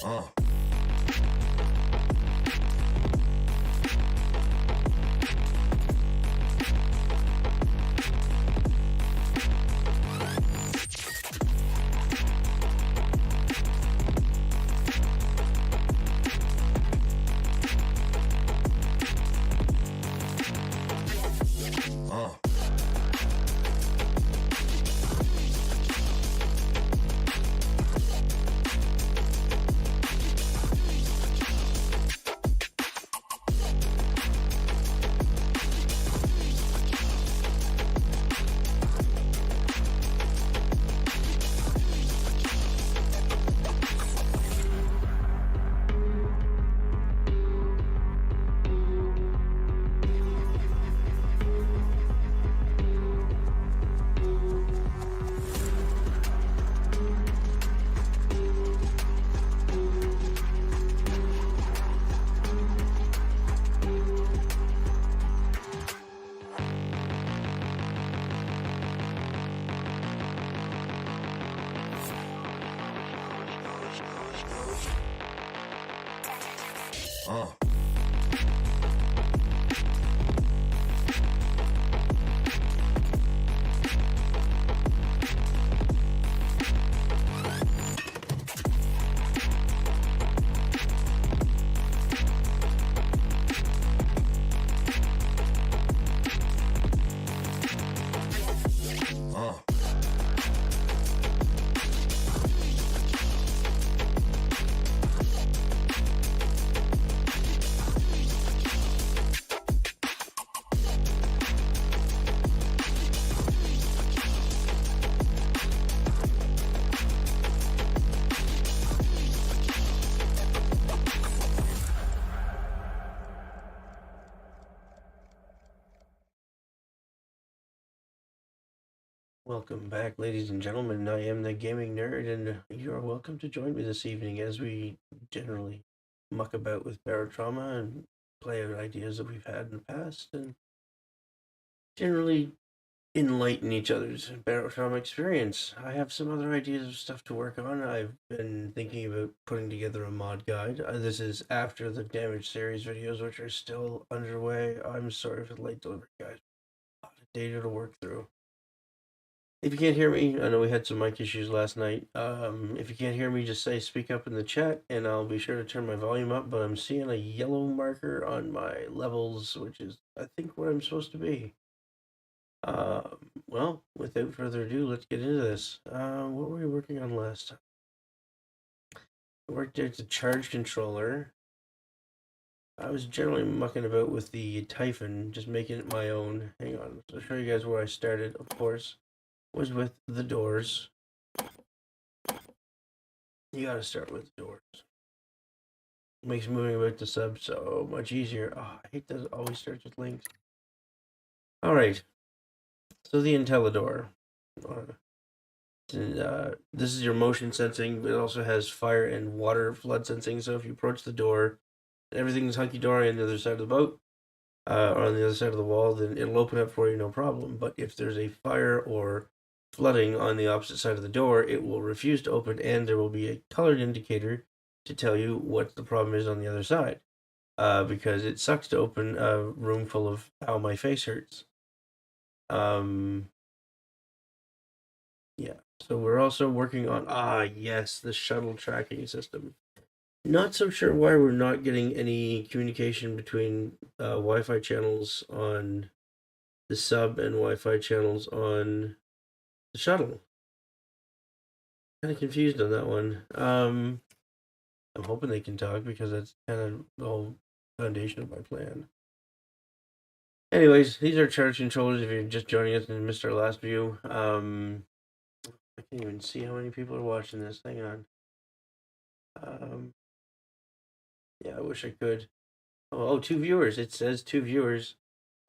Uh. Uh. Uh. Uh. Welcome back, ladies and gentlemen. I am the gaming nerd, and you are welcome to join me this evening as we generally muck about with barotrauma and play out ideas that we've had in the past, and generally enlighten each other's barotrauma experience. I have some other ideas of stuff to work on. I've been thinking about putting together a mod guide. This is after the damage series videos, which are still underway. I'm sorry for the late delivery, guys. A lot of data to work through. If you can't hear me, I know we had some mic issues last night. If you can't hear me, just say speak up in the chat and I'll be sure to turn my volume up. But I'm seeing a yellow marker on my levels, which is, I think, where I'm supposed to be. Well, without further ado, let's get into this. What were we working on last time? I worked out the charge controller. I was generally mucking about with the Typhon, just making it my own. Hang on, I'll show you guys where I started, of course. Was with the doors. You gotta start with the doors. It makes moving about the sub so much easier. Oh, I hate that it always starts with links. Alright. So the Intellidor. This is your motion sensing, but it also has fire and water flood sensing. So if you approach the door, everything's hunky dory on the other side of the boat, or on the other side of the wall, then it'll open up for you, no problem. But if there's a fire or flooding on the opposite side of the door, it will refuse to open, and there will be a colored indicator to tell you what the problem is on the other side. Because it sucks to open a room full of "ow, my face hurts." Yeah. So we're also working on yes, the shuttle tracking system. Not so sure why we're not getting any communication between Wi-Fi channels on the sub and Wi-Fi channels on the shuttle. Kind of confused on that one. I'm hoping they can talk because that's kind of the whole foundation of my plan. Anyways, these are charge controllers. If you're just joining us and missed our last view, I can't even see how many people are watching this. Hang on. Yeah, I wish I could. Oh, 2 viewers. It says 2 viewers.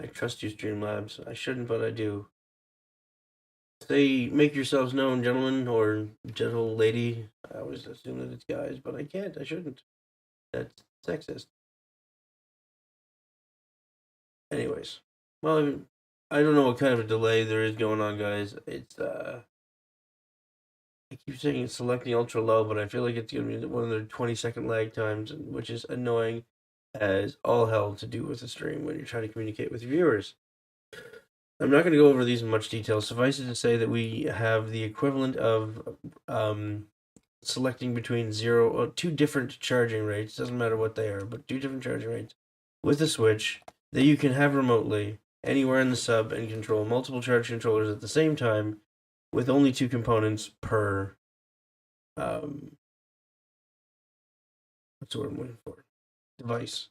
I trust you, Streamlabs. I shouldn't, but I do. Say, make yourselves known, gentlemen or gentle lady. I always assume that it's guys, but I can't. I shouldn't. That's sexist. Anyways, well, I don't know what kind of a delay there is going on, guys. It's I keep saying selecting ultra low, but I feel like it's gonna be one of the 20-second lag times, which is annoying as all hell to do with a stream when you're trying to communicate with your viewers. I'm not going to go over these in much detail. Suffice it to say that we have the equivalent of selecting between zero or two different charging rates. Doesn't matter what they are, but two different charging rates with a switch that you can have remotely anywhere in the sub and control multiple charge controllers at the same time with only two components per what's the word I'm looking for? Device.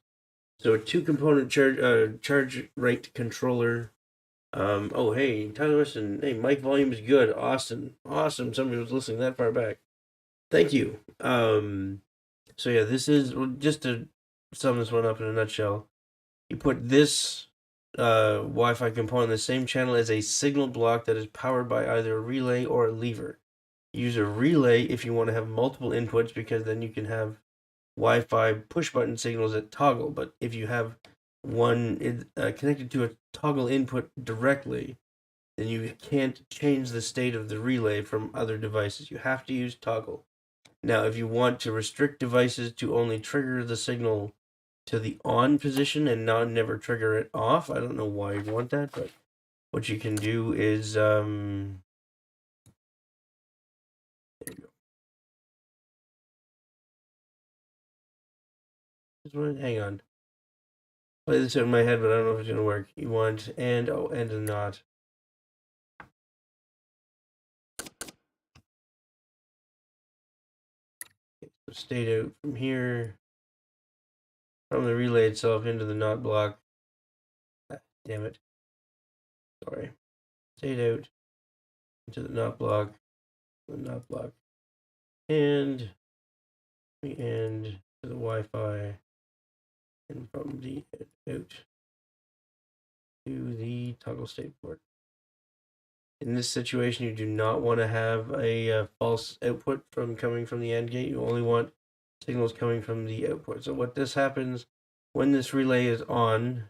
So a two component charge rate controller. Oh hey, Tyler Weston. Hey, mic volume is good. Awesome. Somebody was listening that far back. Thank you. So yeah, this is just to sum this one up in a nutshell. You put this Wi-Fi component in the same channel as a signal block that is powered by either a relay or a lever. Use a relay if you want to have multiple inputs because then you can have Wi-Fi push button signals that toggle. But if you have one connected to a toggle input directly, then you can't change the state of the relay from other devices. You have to use toggle. Now, if you want to restrict devices to only trigger the signal to the on position and not never trigger it off, I don't know why you'd want that, but what you can do is there you go. Hang on. Play this out in my head, but I don't know if it's gonna work. You want and a not. Okay, so state out from here from the relay itself into the not block. Ah, damn it. Sorry. State out into the not block. And we end to the Wi-Fi and from the out to the toggle state port. In this situation, you do not want to have a false output from coming from the AND gate. You only want signals coming from the output. So what this happens when this relay is on,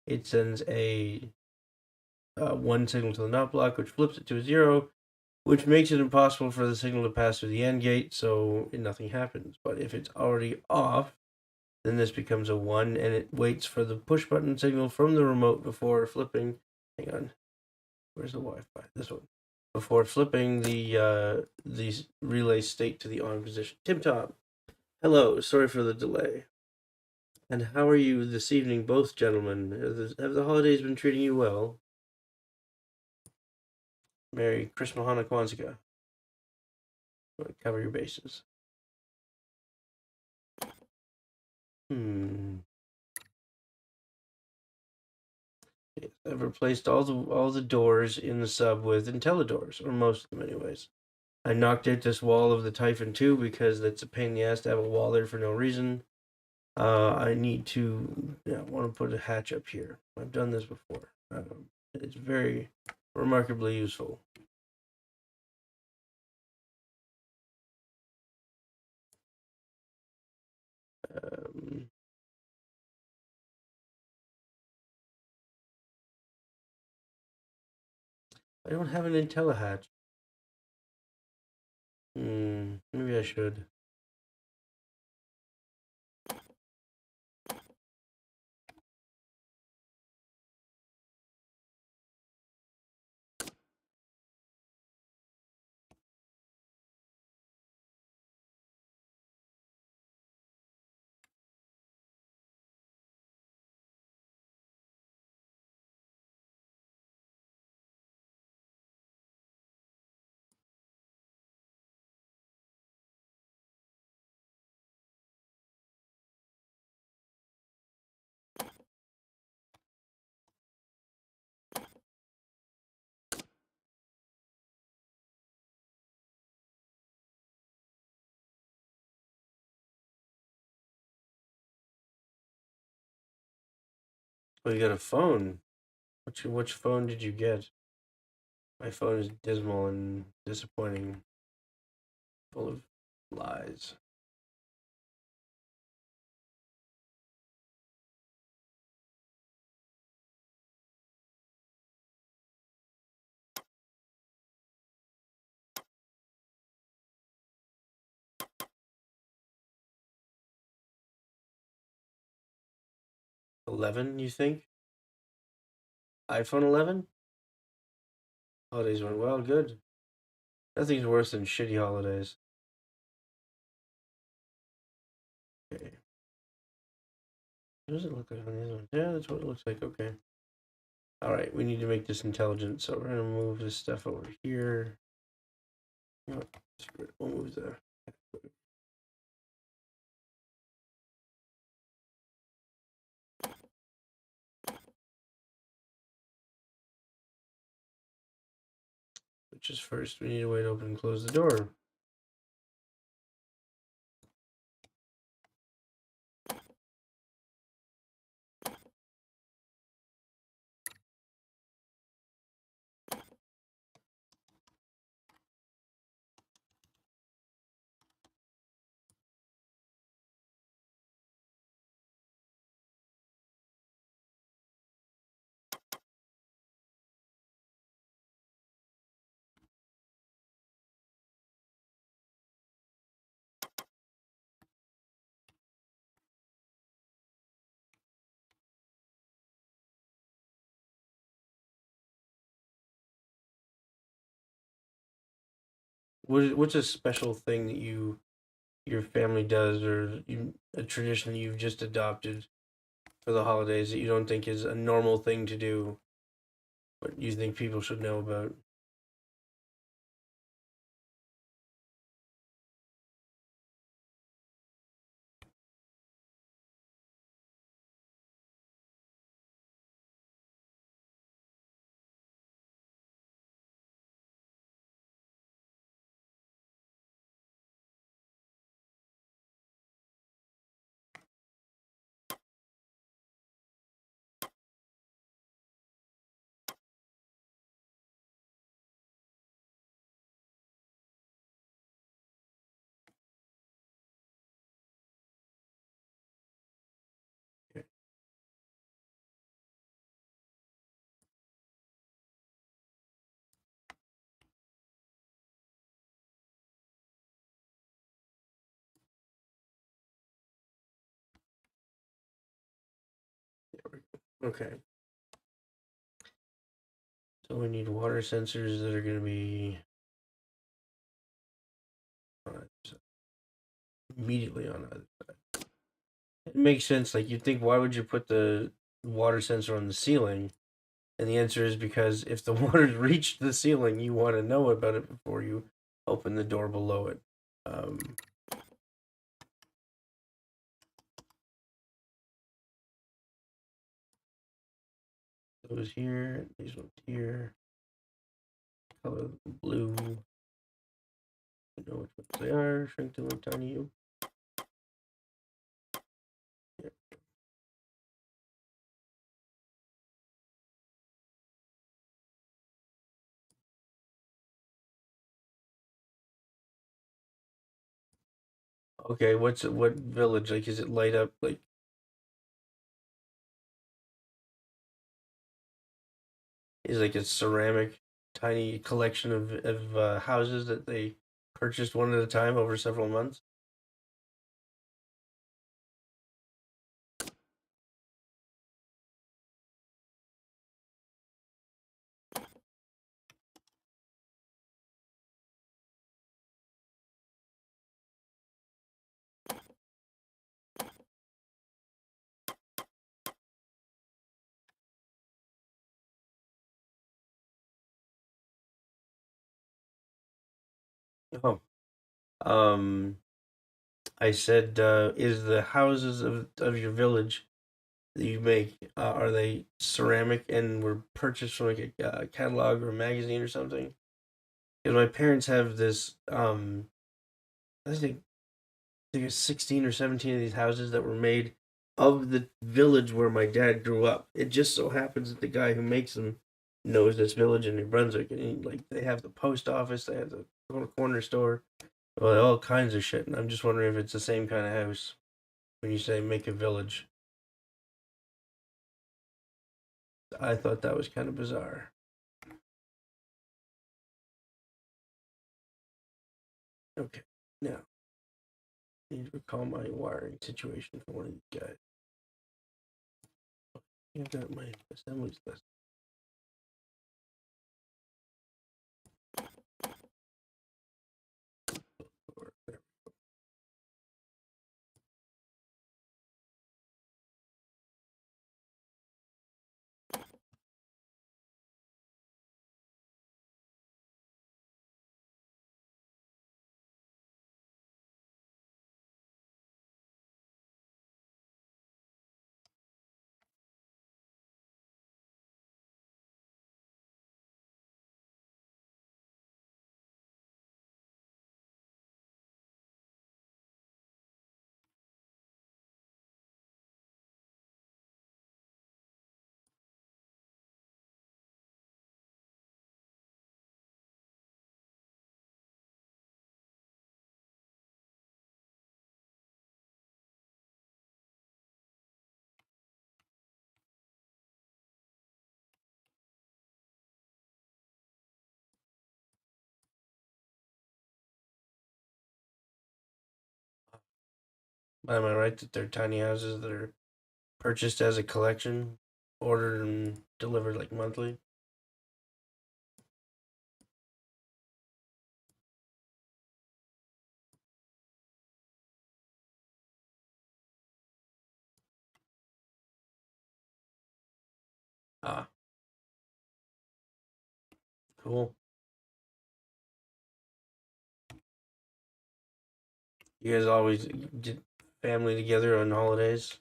it sends a one signal to the NOT block, which flips it to a 0, which makes it impossible for the signal to pass through the AND gate, so nothing happens. But if it's already off, then this becomes a 1, and it waits for the push button signal from the remote before flipping. Hang on. Where's the Wi-Fi? This one. Before flipping the relay state to the on position. Tip top. Hello. Sorry for the delay. And how are you this evening, both gentlemen? Have the holidays been treating you well? Merry Christmas, Hana Kwanzaa. Cover your bases. I've replaced all the doors in the sub with IntelliDoors, or most of them, anyways. I knocked out this wall of the Typhon 2 because that's a pain in the ass to have a wall there for no reason. I need to, I want to put a hatch up here. I've done this before. It's very remarkably useful. I don't have an IntelliHatch. Maybe I should. Oh, you got a phone. Which phone did you get? My phone is dismal and disappointing, full of lies. 11, you think? iPhone 11? Holidays went well, good. Nothing's worse than shitty holidays. Okay. What does it look like on the other one? Yeah, that's what it looks like. Okay. All right, we need to make this intelligent, so we're gonna move this stuff over here. Oh, screw it. We'll move the. Which is first, we need a way to open and close the door. What's a special thing that your family does, or a tradition you've just adopted for the holidays that you don't think is a normal thing to do, but you think people should know about? Okay. So we need water sensors that are going to be immediately on either side. It makes sense. Like you'd think, why would you put the water sensor on the ceiling? And the answer is because if the water's reached the ceiling, you want to know about it before you open the door below it. Um, those here, these ones here. Color blue. You know which ones they are. Shrink to little tiny you. Yeah. Okay, what village? Like, is it light up? Like, is like a ceramic tiny collection of houses that they purchased one at a time over several months? Oh, um, I said, is the houses of your village that you make, are they ceramic and were purchased from like a catalog or a magazine or something? Because my parents have this, I think it's 16 or 17 of these houses that were made of the village where my dad grew up. It just so happens that the guy who makes them knows this village in New Brunswick, and like they have the post office, they have the corner store, well, all kinds of shit. And I'm just wondering if it's the same kind of house when you say make a village. I thought that was kind of bizarre. Okay, now I need to recall my wiring situation for one of these guys. I've got my assemblies list. Am I right that they're tiny houses that are purchased as a collection, ordered and delivered like monthly? Ah, cool. You guys always get family together on holidays?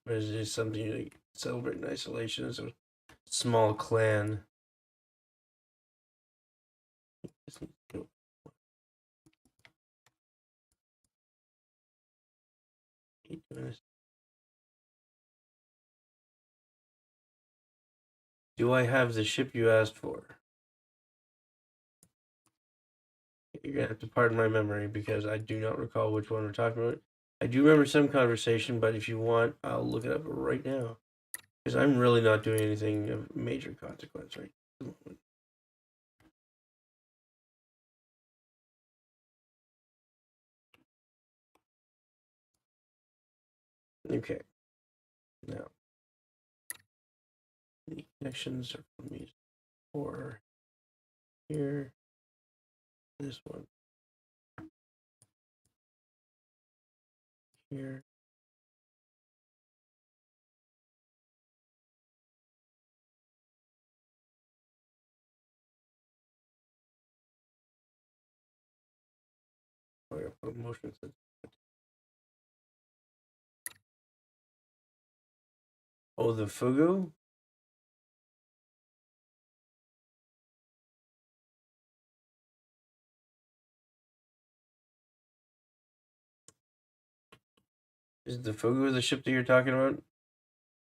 Or is it just something you celebrate in isolation as a small clan? Do I have the ship you asked for? You're gonna have to pardon my memory because I do not recall which one we're talking about. I do remember some conversation, but if you want, I'll look it up right now. Because I'm really not doing anything of major consequence right at the moment. Okay, now the connections are from me or here. This one here. Oh, I gotta put motion sensor. Oh, the Fugu? Is the Fugu the ship that you're talking about?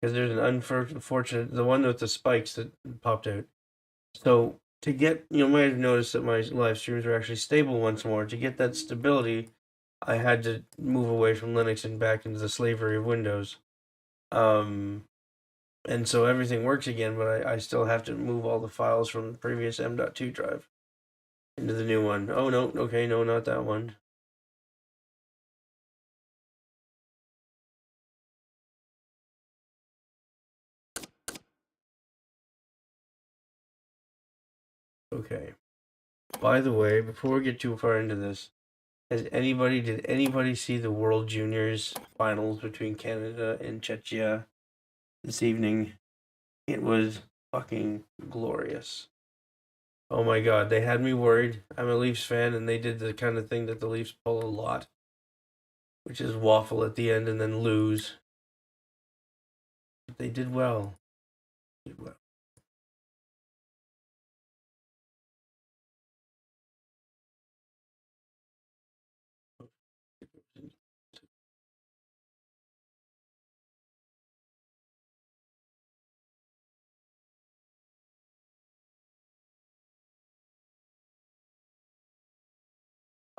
Because there's an unfortunate, the one with the spikes that popped out. So to get, you might have noticed that my live streams are actually stable once more. To get that stability, I had to move away from Linux and back into the slavery of Windows. Um, and so everything works again, but I still have to move all the files from the previous M.2 drive into the new one. Oh no, okay, no, not that one. Okay. By the way, before we get too far into this, did anybody see the World Juniors finals between Canada and Czechia this evening? It was fucking glorious. Oh my god, they had me worried. I'm a Leafs fan, and they did the kind of thing that the Leafs pull a lot, which is waffle at the end and then lose. But they did well. Did well.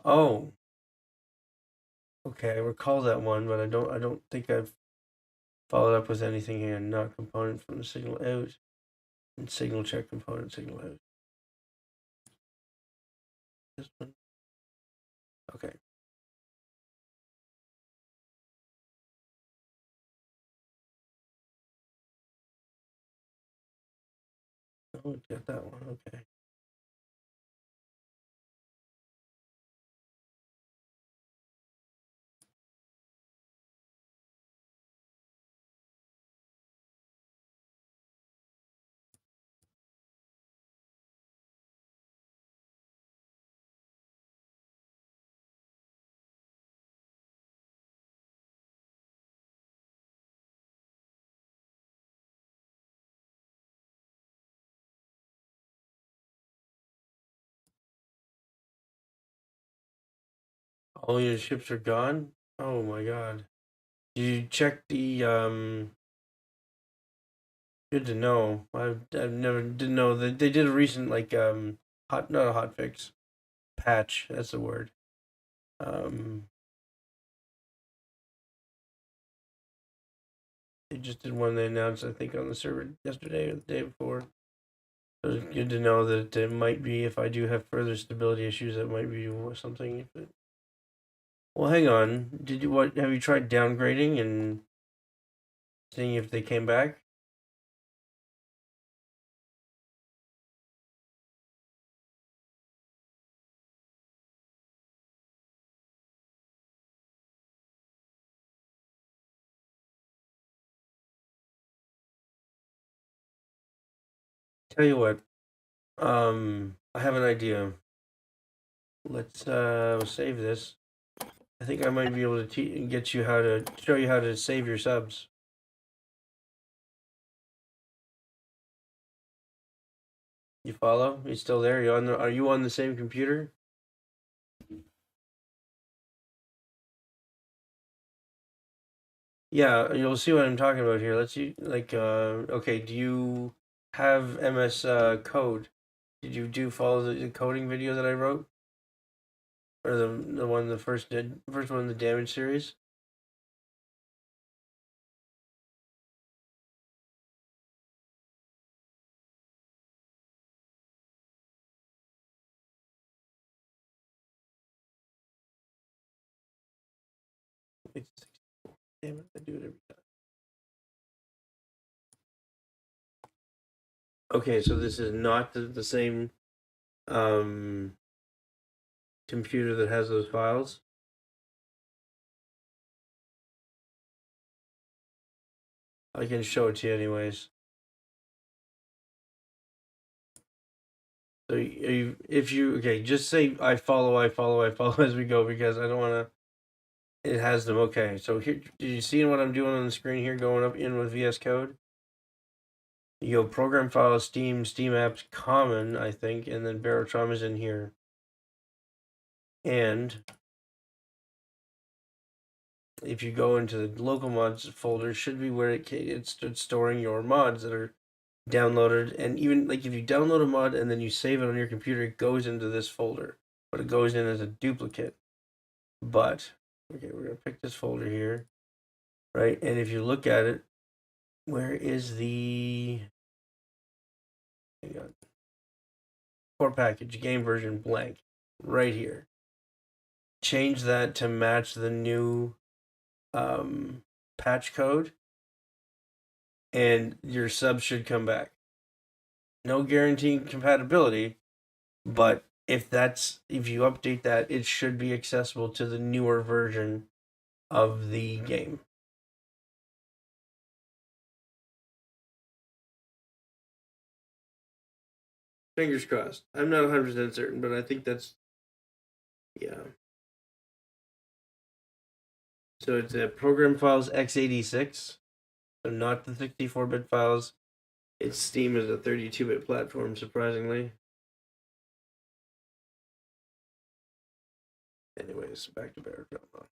Oh, okay. I recall that one, but I don't think I've followed up with anything here. Not component from the signal out and signal check component signal out. This one. Okay. Oh, it got that one. Okay. All your ships are gone? Oh my god. Did you check the? Good to know. I've never didn't know that they did a recent hot not a hot fix patch. That's the word. Um, they just did one they announced I think on the server yesterday or the day before. So it's good to know that it might be if I do have further stability issues, that might be something. Well, hang on. Did you what? Have you tried downgrading and seeing if they came back? Tell you what. I have an idea. Let's save this. I think I might be able to get you how to show you how to save your subs. You follow? You still there? You on the? Are you on the same computer? Yeah, you'll see what I'm talking about here. Let's see. Okay. Do you have MS Code? Did you do follow the coding video that I wrote, or the first one in the damage series? It's 64. Damn it! I do it every time. Okay, so this is not the same um computer that has those files. I can show it to you anyways. So if you okay, just say I follow as we go because I don't want to. It has them. Okay, so here, did you see what I'm doing on the screen here? Going up in with VS Code. You go program files, Steam apps, common, I think, and then Barotrauma is in here. And if you go into the local mods folder, should be where it's storing your mods that are downloaded. And even like if you download a mod and then you save it on your computer, it goes into this folder, but it goes in as a duplicate. But okay, we're gonna pick this folder here, right? And if you look at it, where is the hang on, core package game version blank right here? Change that to match the new patch code, and your sub should come back. No guaranteeing compatibility, but if you update that, it should be accessible to the newer version of the game. Fingers crossed. I'm not 100% certain, but I think that's yeah. So it's a program files x86, so not the 64-bit files. Its Steam is a 32-bit platform, surprisingly. Anyways, back to Barotrauma.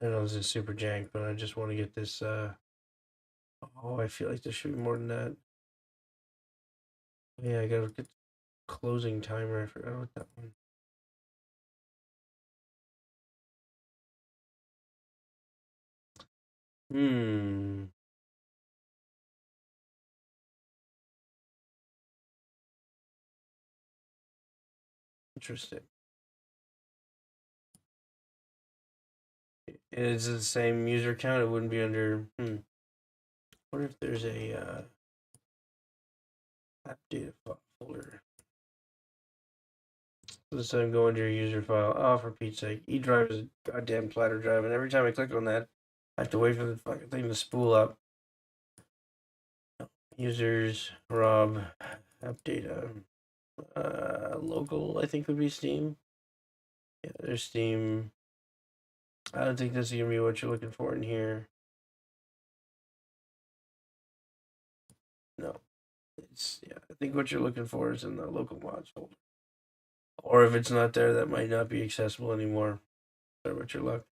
I know this is super jank, but I just want to get this. Oh, I feel like there should be more than that. Yeah, I gotta get closing timer. I forgot about that one. Hmm. Interesting. Is it the same user count? It wouldn't be under. What if there's a app data folder? This time go into your user file. Oh, for Pete's sake. eDrive is a goddamn platter drive, and every time I click on that, I have to wait for the fucking thing to spool up. Users, Rob, app data. Local, I think, would be Steam. Yeah, there's Steam. I don't think this is gonna be what you're looking for in here. No. I think what you're looking for is in the local mods folder. Or if it's not there, that might not be accessible anymore. Sorry about your luck.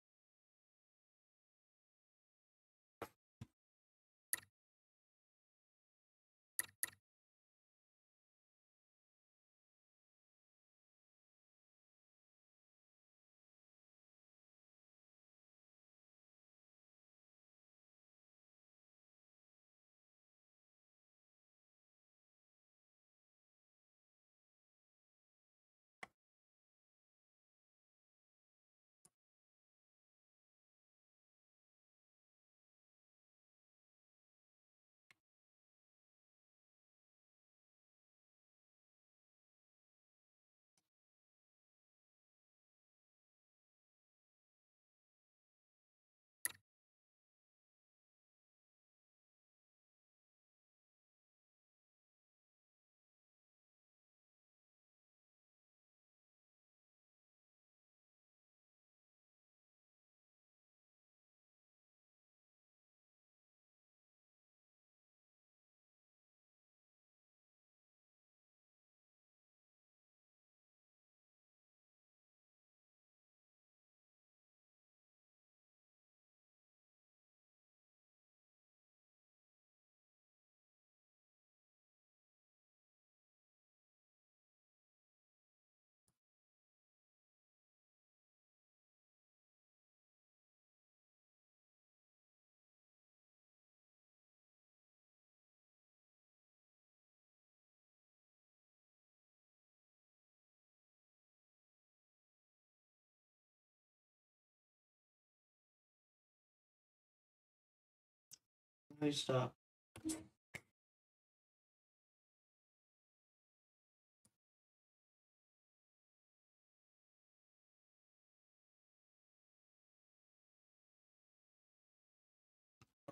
Please stop.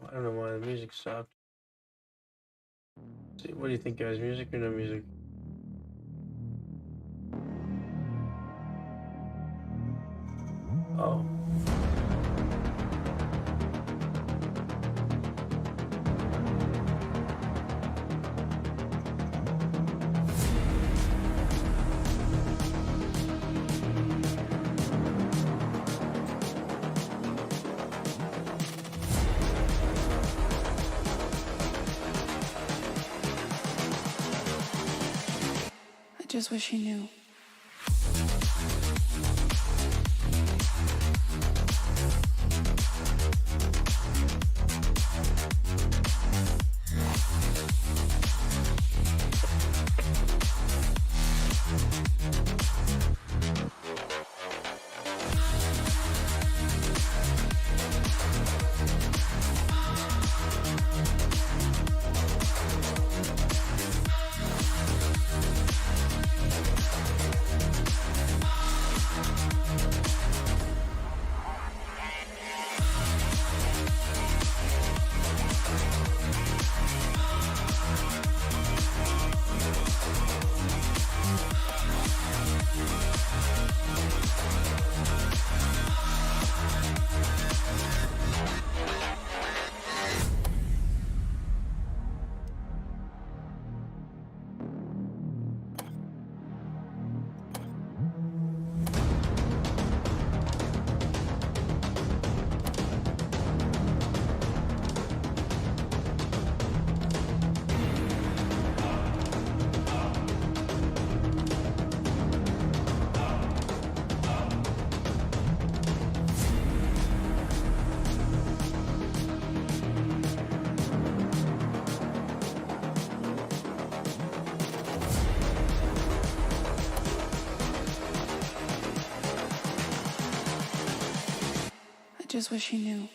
I don't know why the music stopped. See, what do you think, guys? Music or no music? Oh. I just wish he knew. I just wish he knew.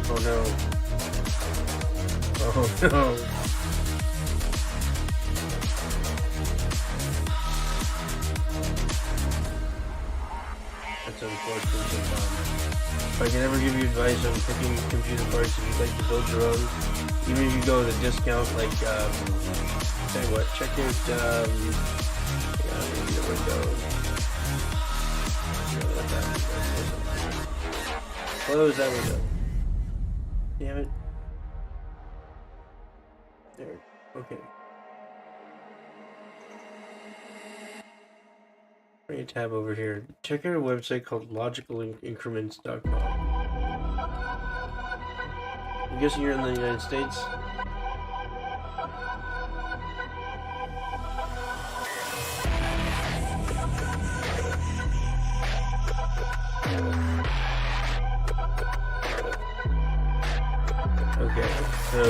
Oh no. Oh no. That's unfortunate. If I can ever give you advice on picking computer parts, if you'd like to build your own, even if you go with a discount, like, tell you what, check out, the window. Close that window. Damn it. There. Okay. Bring a tab over here. Check out a website called logicalincrements.com. I'm guessing you're in the United States. Okay, so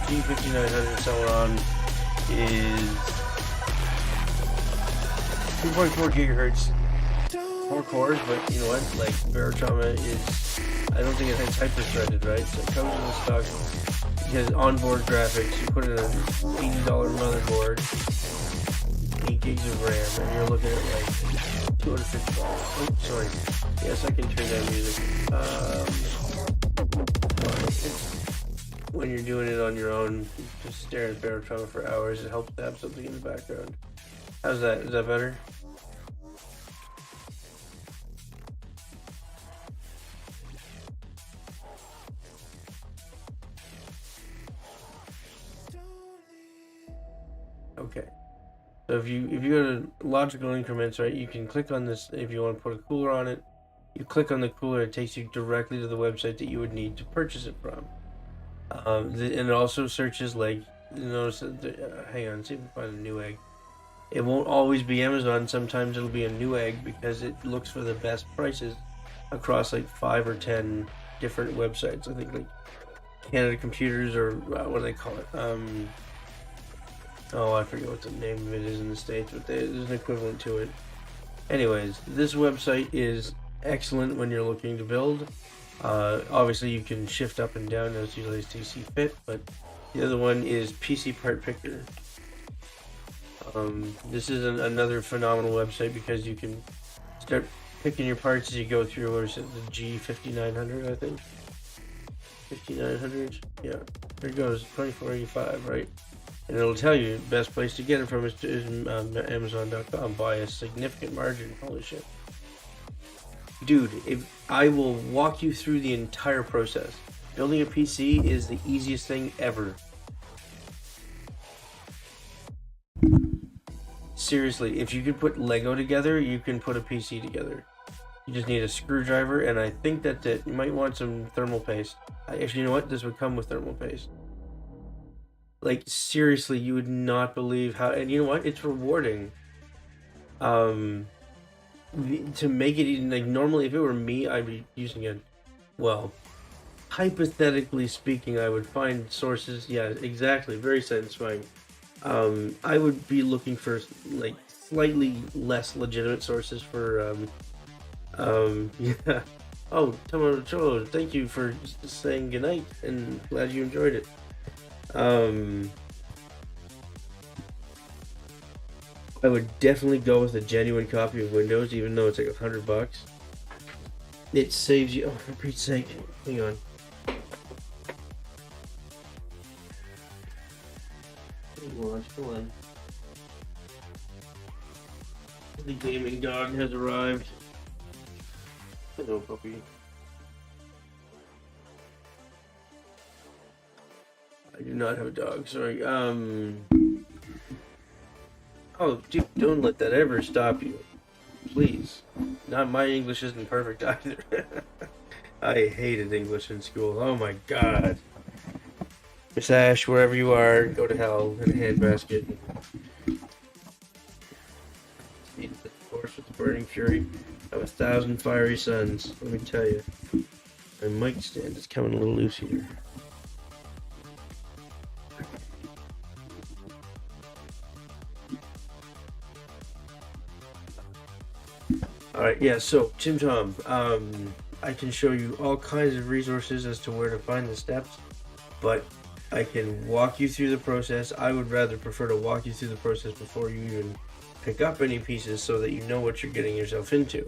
G5900 Celeron is 2.4 gigahertz, 4 cores, but you know what? Like, Barotrauma is, I don't think it has hyper-threaded, right? So it comes in the stock. It has onboard graphics. You put in an $80 motherboard, 8 gigs of RAM, and you're looking at like $250. Oh, sorry. Yes, I can turn down music. When you're doing it on your own, just stare at Barotrauma for hours. It helps to have something in the background. How's that? Is that better? Okay. So if you go to logical increments, right, you can click on this. If you want to put a cooler on it, you click on the cooler. It takes you directly to the website that you would need to purchase it from. And it also searches, like, you notice that, hang on, see if I can find a Newegg. It won't always be Amazon. Sometimes it'll be a Newegg because it looks for the best prices across like 5 or 10 different websites. I think like Canada Computers, or what do they call it? Oh, I forget what the name of it is in the States, but there's an equivalent to it. Anyways, this website is excellent when you're looking to build. Obviously, you can shift up and down as you see fit, but the other one is PC Part Picker. This is another phenomenal website because you can start picking your parts as you go through. Or is it the G5900? I think 5900. Yeah, there it goes. 2485, right? And it'll tell you the best place to get it from is Amazon.com by a significant margin. Holy shit. Dude, if I will walk you through the entire process. Building a PC is the easiest thing ever. Seriously, if you can put Lego together, you can put a PC together. You just need a screwdriver, and I think that's it. You might want some thermal paste. Actually, you know what? This would come with thermal paste. Like, seriously, you would not believe how... And you know what? It's rewarding. To make it even... Like, normally, if it were me, I'd be using it... Well, hypothetically speaking, I would find sources... Yeah, exactly. Very satisfying. I would be looking for, like, slightly less legitimate sources for... yeah. Oh, Tomocho, thank you for saying goodnight, and glad you enjoyed it. I would definitely go with a genuine copy of Windows, even though it's like $100. It saves you. Oh, for Pete's sake! Hang on. Come on. The gaming dog has arrived. Hello, puppy. I do not have a dog, sorry. Oh, dude, don't let that ever stop you. Please. Not my English isn't perfect either. I hated English in school. Oh my god. Miss Ash, wherever you are, go to hell in a handbasket. Feed the force with the burning fury of 1,000 fiery suns. Let me tell you, my mic stand is coming a little loose here. Alright, yeah, so, Tim Tom, I can show you all kinds of resources as to where to find the steps, but I can walk you through the process. I would rather prefer to walk you through the process before you even pick up any pieces so that you know what you're getting yourself into.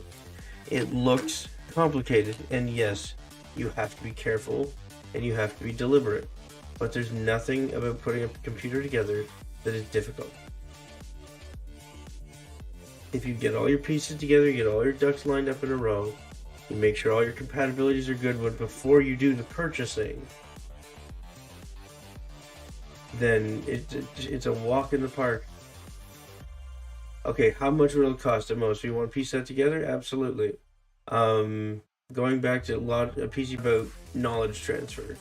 It looks complicated, and yes, you have to be careful and you have to be deliberate, but there's nothing about putting a computer together that is difficult. If you get all your pieces together, you get all your ducks lined up in a row, you make sure all your compatibilities are good before you do the purchasing, then it's a walk in the park. Okay, how much will it cost at most? Do you want to piece that together? Absolutely. Going back to a piece about knowledge transfer.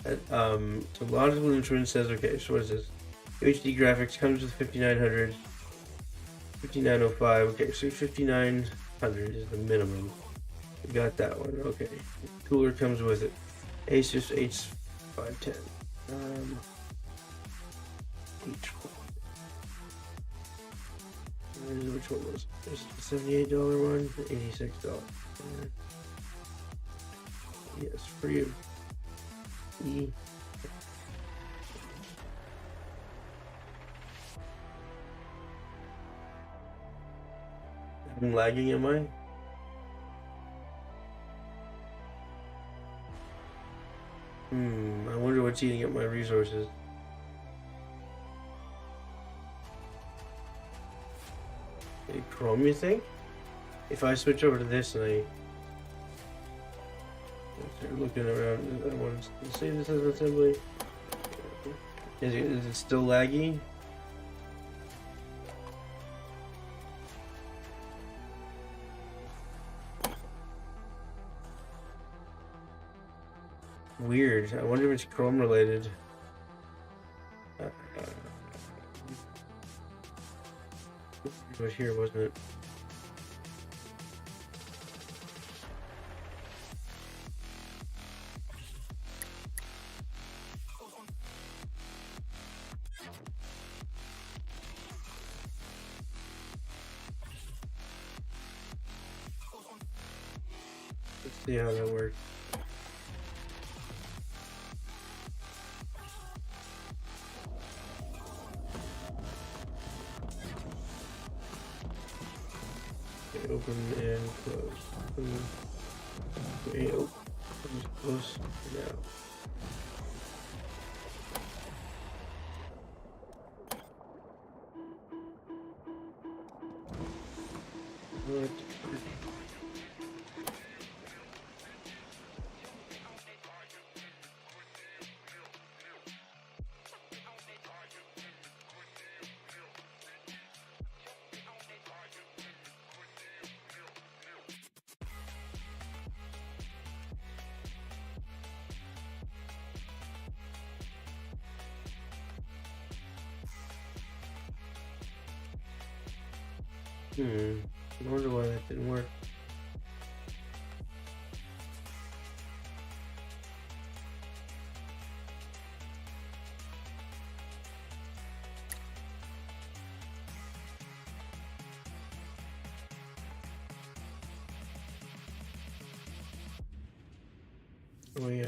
So Logical Instruments says, okay, so what is this? HD graphics comes with 5900, 5905. Okay, so 5900 is the minimum. We got that one. Okay, cooler comes with it. Asus H510. Which one was it? There's the $78 one, the $86. Yes, for you. I'm lagging, am I? I wonder what's eating up my resources. Chrome, you think? If I switch over to this and I start looking around, I want to save this as an assembly. Is it still laggy? Weird. I wonder if it's Chrome related. It was here, wasn't it? Let's see how that works. Okay, open and close. Okay, open and close now. What? I wonder why that didn't work. Oh yeah.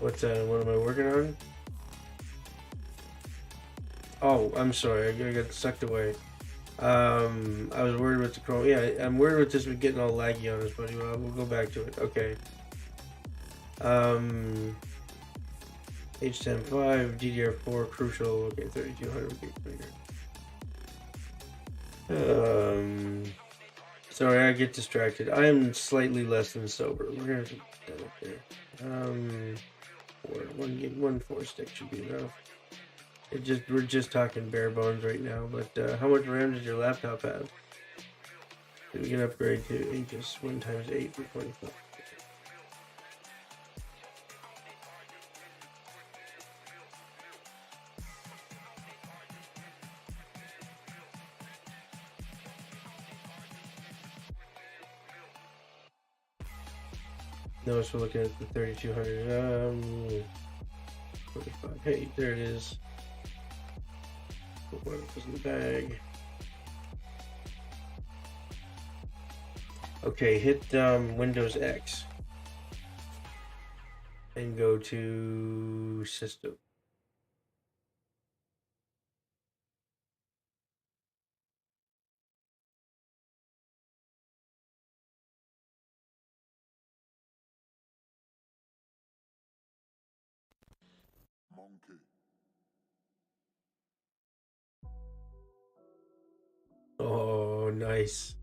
What's that? What am I working on? Oh, I'm sorry. I got sucked away. I was worried with the Chrome. Yeah, I'm worried with this getting all laggy on us, buddy. Well, we'll go back to it. Okay. H105, DDR4, crucial. Okay, 3200. Sorry, I get distracted. I am slightly less than sober. We're gonna have to put that up there. One 4-stick should be enough. We're just talking bare bones right now. But how much RAM does your laptop have? So we can upgrade to Aegis 1x8 for 24. Notice we're looking at the 3200. 45. Hey, there it is. Put one of those in the bag. Okay, hit Windows X and go to System. Monkey. Oh, nice.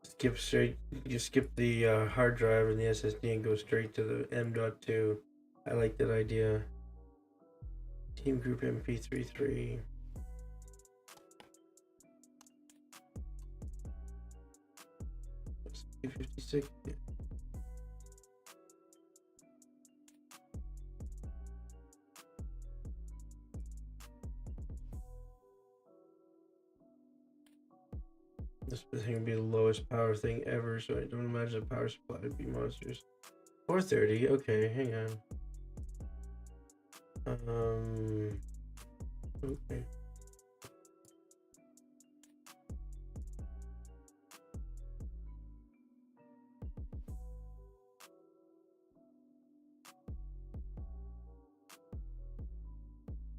Skip straight. You skip the hard drive and the SSD and go straight to the M.2. I like that idea. Team group MP33. C56. Yeah. This thing would be the lowest power thing ever, so I don't imagine the power supply would be monsters. 430. Okay, hang on. Okay.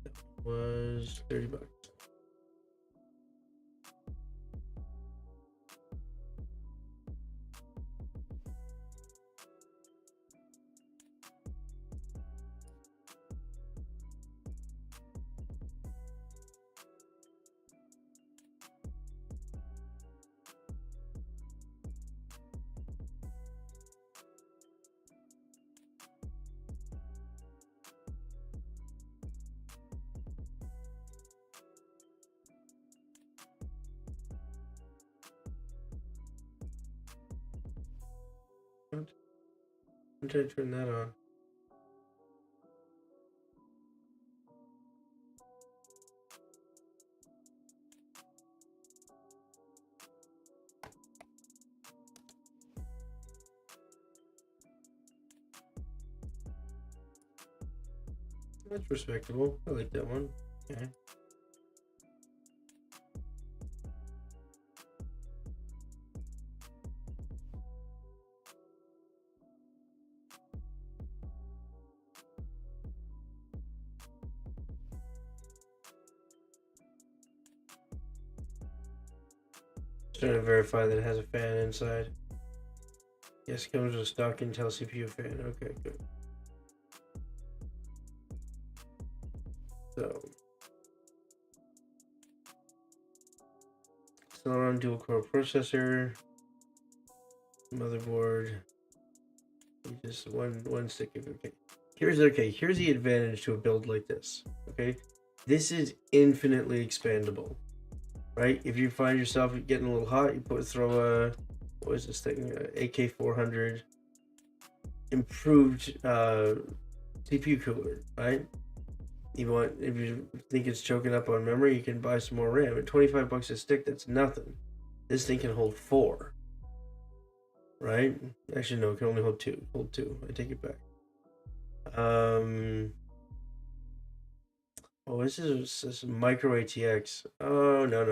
That was $30. I'm trying to turn that on. That's respectable. I like that one. Okay. Just trying to verify that it has a fan inside. Yes, it comes with a stock Intel CPU fan. Okay, good. So, Celeron dual core processor, motherboard. Just one stick. Okay. Here's the advantage to a build like this. Okay, this is infinitely expandable, right? If you find yourself getting a little hot, you throw a what is this thing? AK400 improved CPU cooler, right? If you think it's choking up on memory, you can buy some more RAM. At $25 a stick, that's nothing. This thing can hold 4. Right? Actually, no, it can only hold 2. Hold 2. I take it back. Oh, this is micro ATX. Oh, no.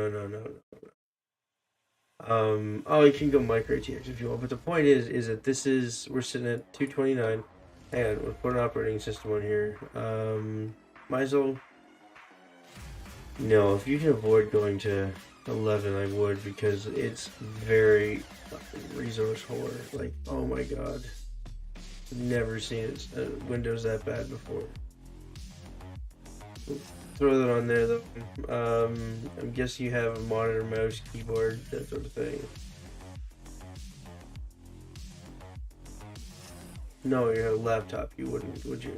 Oh, you can go micro ATX if you want. But the point is that we're sitting at 229. Hang on, we'll put an operating system on here. Might as well. No, if you can avoid going to 11, I would, because it's very resource whore. Like, oh my god. Never seen it, Windows that bad before. Throw that on there, though. I'm guessing you have a monitor, mouse, keyboard, that sort of thing. No, you have a laptop. You wouldn't, would you?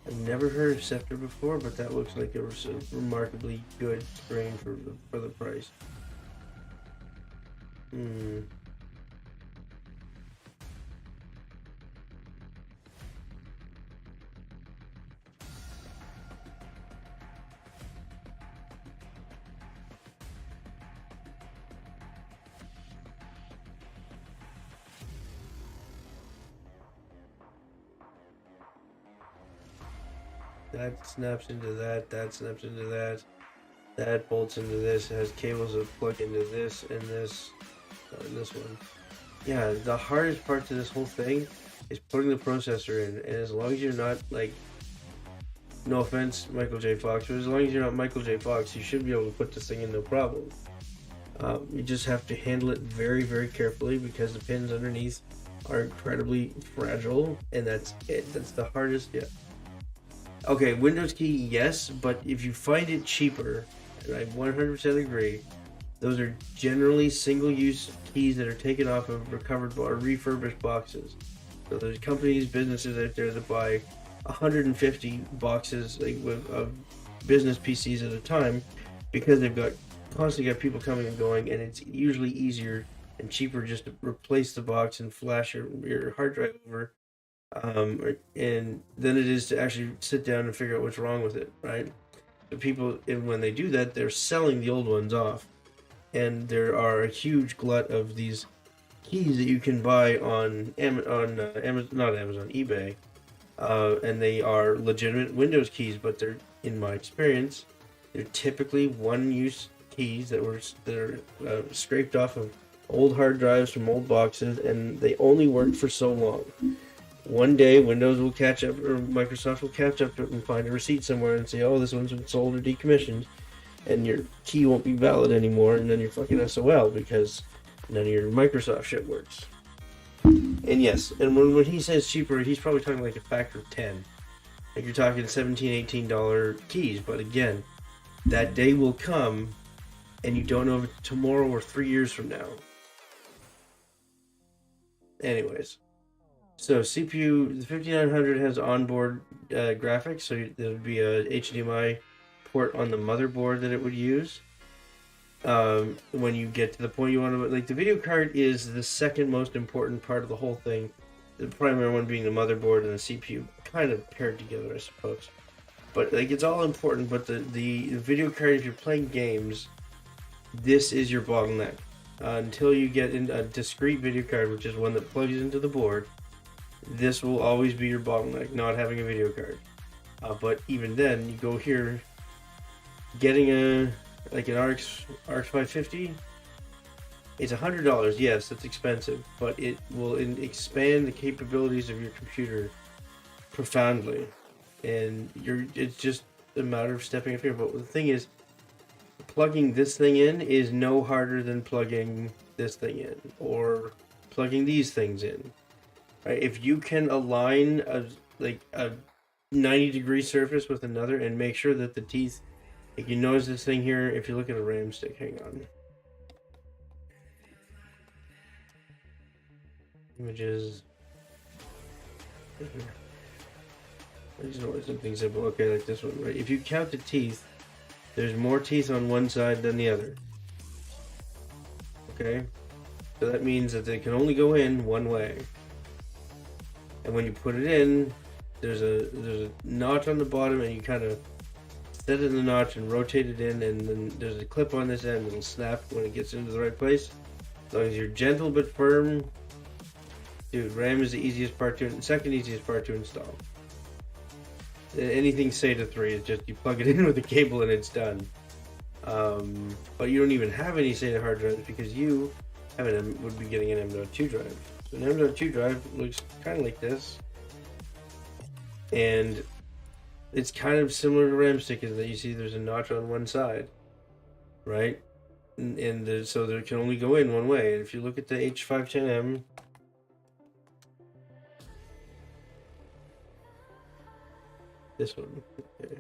I've never heard of Scepter before, but that looks like a remarkably good screen for the price. That snaps into that, that snaps into that, that bolts into this, it has cables that plug into this and this one. Yeah, the hardest part to this whole thing is putting the processor in, and as long as you're not, like, no offense, Michael J. Fox, but as long as you're not Michael J. Fox, you should be able to put this thing in no problem. You just have to handle it very, very carefully because the pins underneath are incredibly fragile, and that's it. That's the hardest, yeah. Okay, Windows key, yes, but if you find it cheaper, and I 100% agree, those are generally single-use keys that are taken off of recovered or refurbished boxes. So there's companies, businesses out there that buy 150 boxes of business PCs at a time because they've constantly got people coming and going, and it's usually easier and cheaper just to replace the box and flash your hard drive over. And then it is to actually sit down and figure out what's wrong with it, right? The people, and when they do that, they're selling the old ones off, and there are a huge glut of these keys that you can buy on Amazon, not Amazon, eBay, and they are legitimate Windows keys, but they're, in my experience, they're typically one-use keys that are scraped off of old hard drives from old boxes, and they only work for so long. One day, Windows will catch up, or Microsoft will catch up to it and find a receipt somewhere and say, oh, this one's been sold or decommissioned, and your key won't be valid anymore, and then you're fucking SOL because none of your Microsoft shit works. And yes, and when he says cheaper, he's probably talking like a factor of 10. Like you're talking $17, $18 keys, but again, that day will come, and you don't know if it's tomorrow or 3 years from now. Anyways. So CPU, the 5900 has onboard graphics, so there would be a HDMI port on the motherboard that it would use. When you get to the point you want to, like, the video card is the second most important part of the whole thing. The primary one being the motherboard and the CPU, kind of paired together, I suppose. But like, it's all important. But the video card, if you're playing games, this is your bottleneck until you get in a discrete video card, which is one that plugs into the board. This will always be your bottleneck, not having a video card. But even then, you go here, getting an RX 550, it's $100. Yes, it's expensive, but it will expand the capabilities of your computer profoundly, and it's just a matter of stepping up here. But the thing is, plugging this thing in is no harder than plugging this thing in or plugging these things in. Right? If you can align a 90-degree surface with another and make sure that the teeth, like, you notice this thing here, if you look at a RAM stick, hang on. Images. I just know something simple. Okay, like this one, right? If you count the teeth, there's more teeth on one side than the other. Okay? So that means that they can only go in one way. And when you put it in, there's a notch on the bottom, and you kind of set it in the notch and rotate it in, and then there's a clip on this end. It'll snap when it gets into the right place. As long as you're gentle but firm, Dude, RAM is the easiest part to, second easiest part to install. Anything SATA 3 is just you plug it in with a cable and it's done. But you don't even have any SATA hard drives because you would be getting an M.2 drive. So an M.2 drive looks kind of like this, and it's kind of similar to RAM stick in that you see there's a notch on one side, right? And so there can only go in one way. And if you look at the H510M, this one. Okay.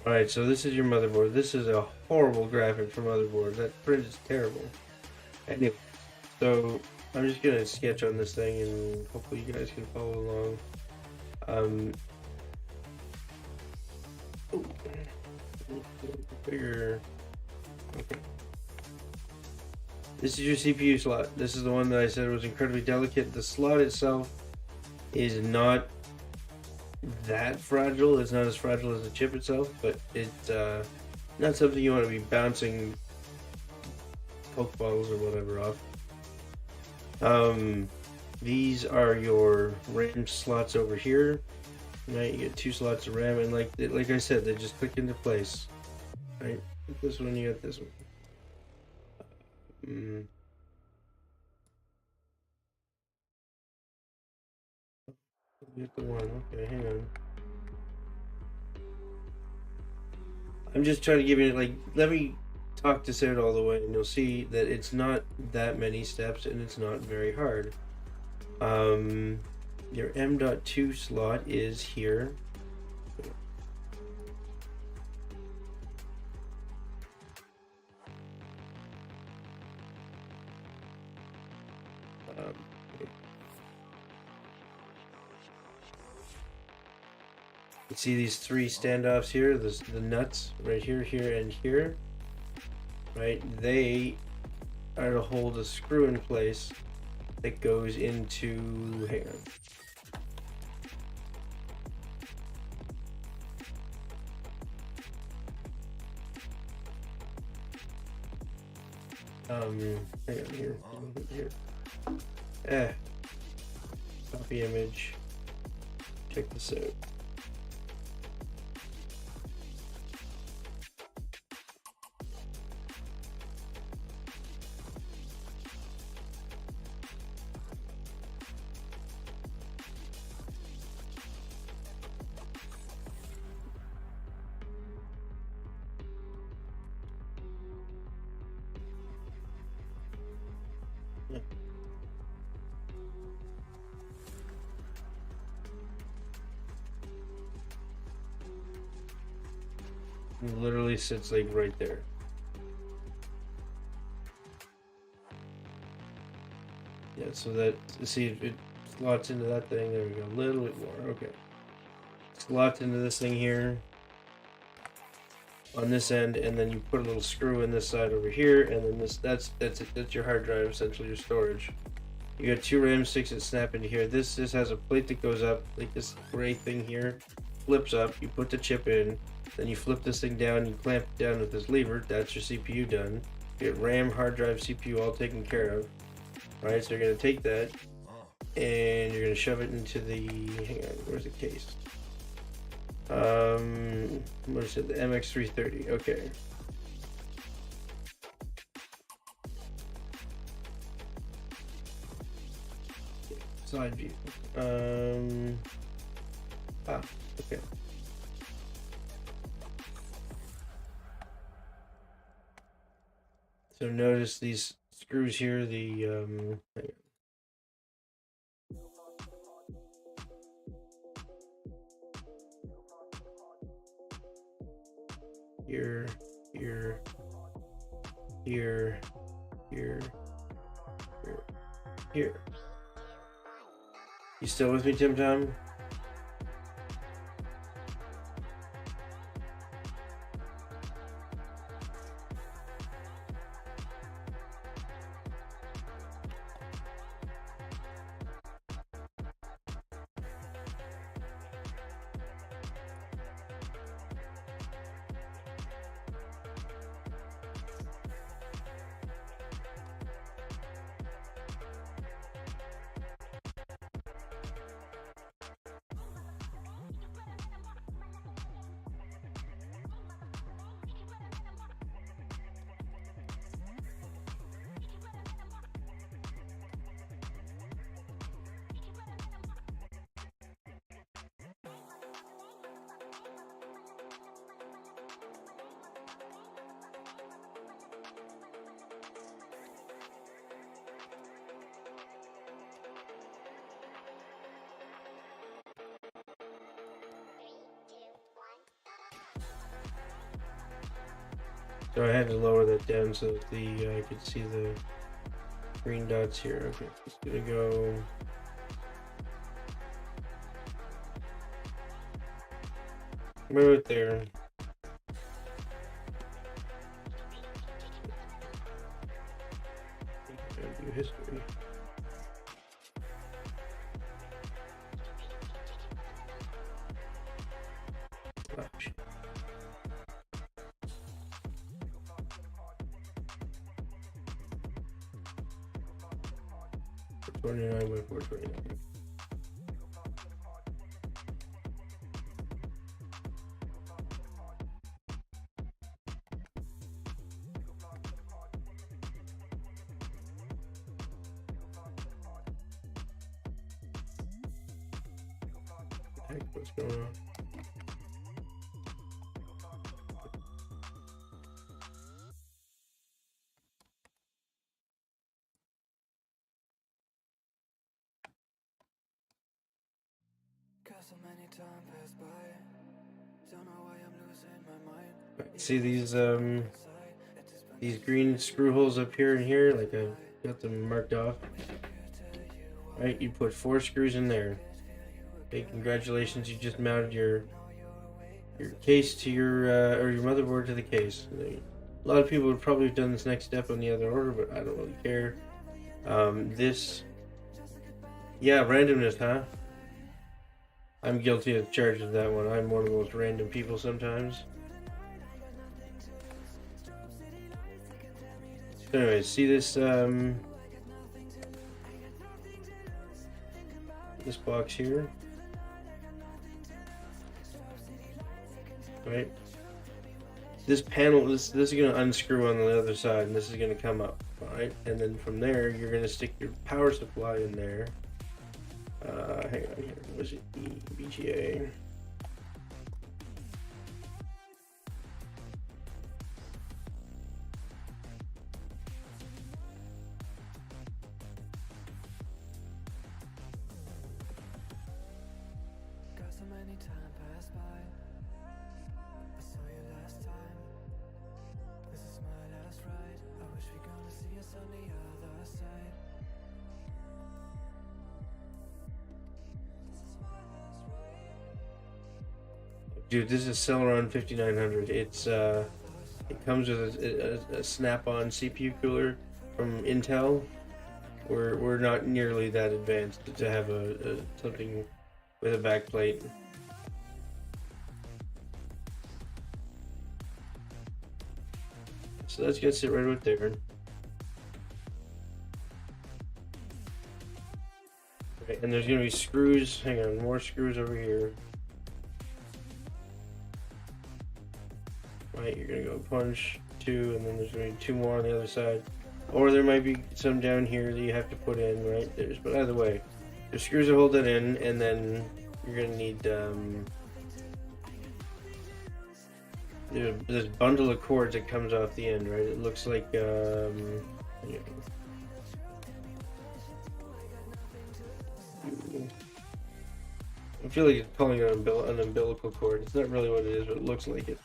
Alright, so this is your motherboard. This is a horrible graphic for motherboard. That print is terrible. Anyway, so I'm just gonna sketch on this thing and hopefully you guys can follow along. Bigger. Okay. This is your CPU slot. This is the one that I said was incredibly delicate. The slot itself is not that fragile. It's not as fragile as the chip itself, but it's not something you want to be bouncing Coke bottles or whatever off. These are your RAM slots over here. Right, you get 2 slots of RAM, and like I said, they just click into place. Right, this one, you got this one. You get the one. Okay, hang on. I'm just trying to give you let me talk this out all the way, and you'll see that it's not that many steps, and it's not very hard. Your M.2 slot is here. You see these 3 standoffs here, the nuts right here, here, and here, right? They are to hold a screw in place that goes into, hang on. Hang on here. Copy image. Check this out. It literally sits like right there. Yeah, so that, see, it slots into that thing. There we go, a little bit more. Okay, slots into this thing here on this end, and then you put a little screw in this side over here, and then that's it. That's your hard drive, essentially your storage. You got 2 RAM sticks that snap into here. This has a plate that goes up, like this gray thing here, flips up. You put the chip in, then you flip this thing down, you clamp it down with this lever. That's your CPU done. You get RAM, hard drive, CPU all taken care of. Alright, so you're going to take that, and you're going to shove it into the, hang on, where's the case? What is it, the MX330, okay. Side view. Okay. So notice these screws here, the hang on. Here, here, here, here, here, here. You still with me, Tim Tom? So I had to lower that down so that I could see the green dots here. Okay, it's gonna go. Right there. Do history. Oh, shit. 29 by 429. What's going on? See these green screw holes up here and here, like I've got them marked off. Right, you put 4 screws in there. Okay, congratulations, you just mounted your case to your or your motherboard to the case. A lot of people would probably have done this next step on the other order, but I don't really care. Yeah, randomness, huh? I'm guilty of charge of that one. I'm one of the most random people sometimes. So anyways, see this this box here, right? This panel, this is going to unscrew on the other side, and this is going to come up, right? And then from there, you're going to stick your power supply in there. Hang on here. Was it BGA? Dude, this is Celeron 5900. It's it comes with a snap-on CPU cooler from Intel. We're not nearly that advanced to have something with a backplate. So that's gonna sit right about there. Okay, and there's gonna be screws. Hang on, more screws over here. Right, you're gonna go punch 2, and then there's gonna be 2 more on the other side. Or there might be some down here that you have to put in, right? But either way, there's screws to hold that in, and then you're gonna need there's this bundle of cords that comes off the end, right? It looks like yeah. I feel like it's calling it an umbilical cord. It's not really what it is, but it looks like it.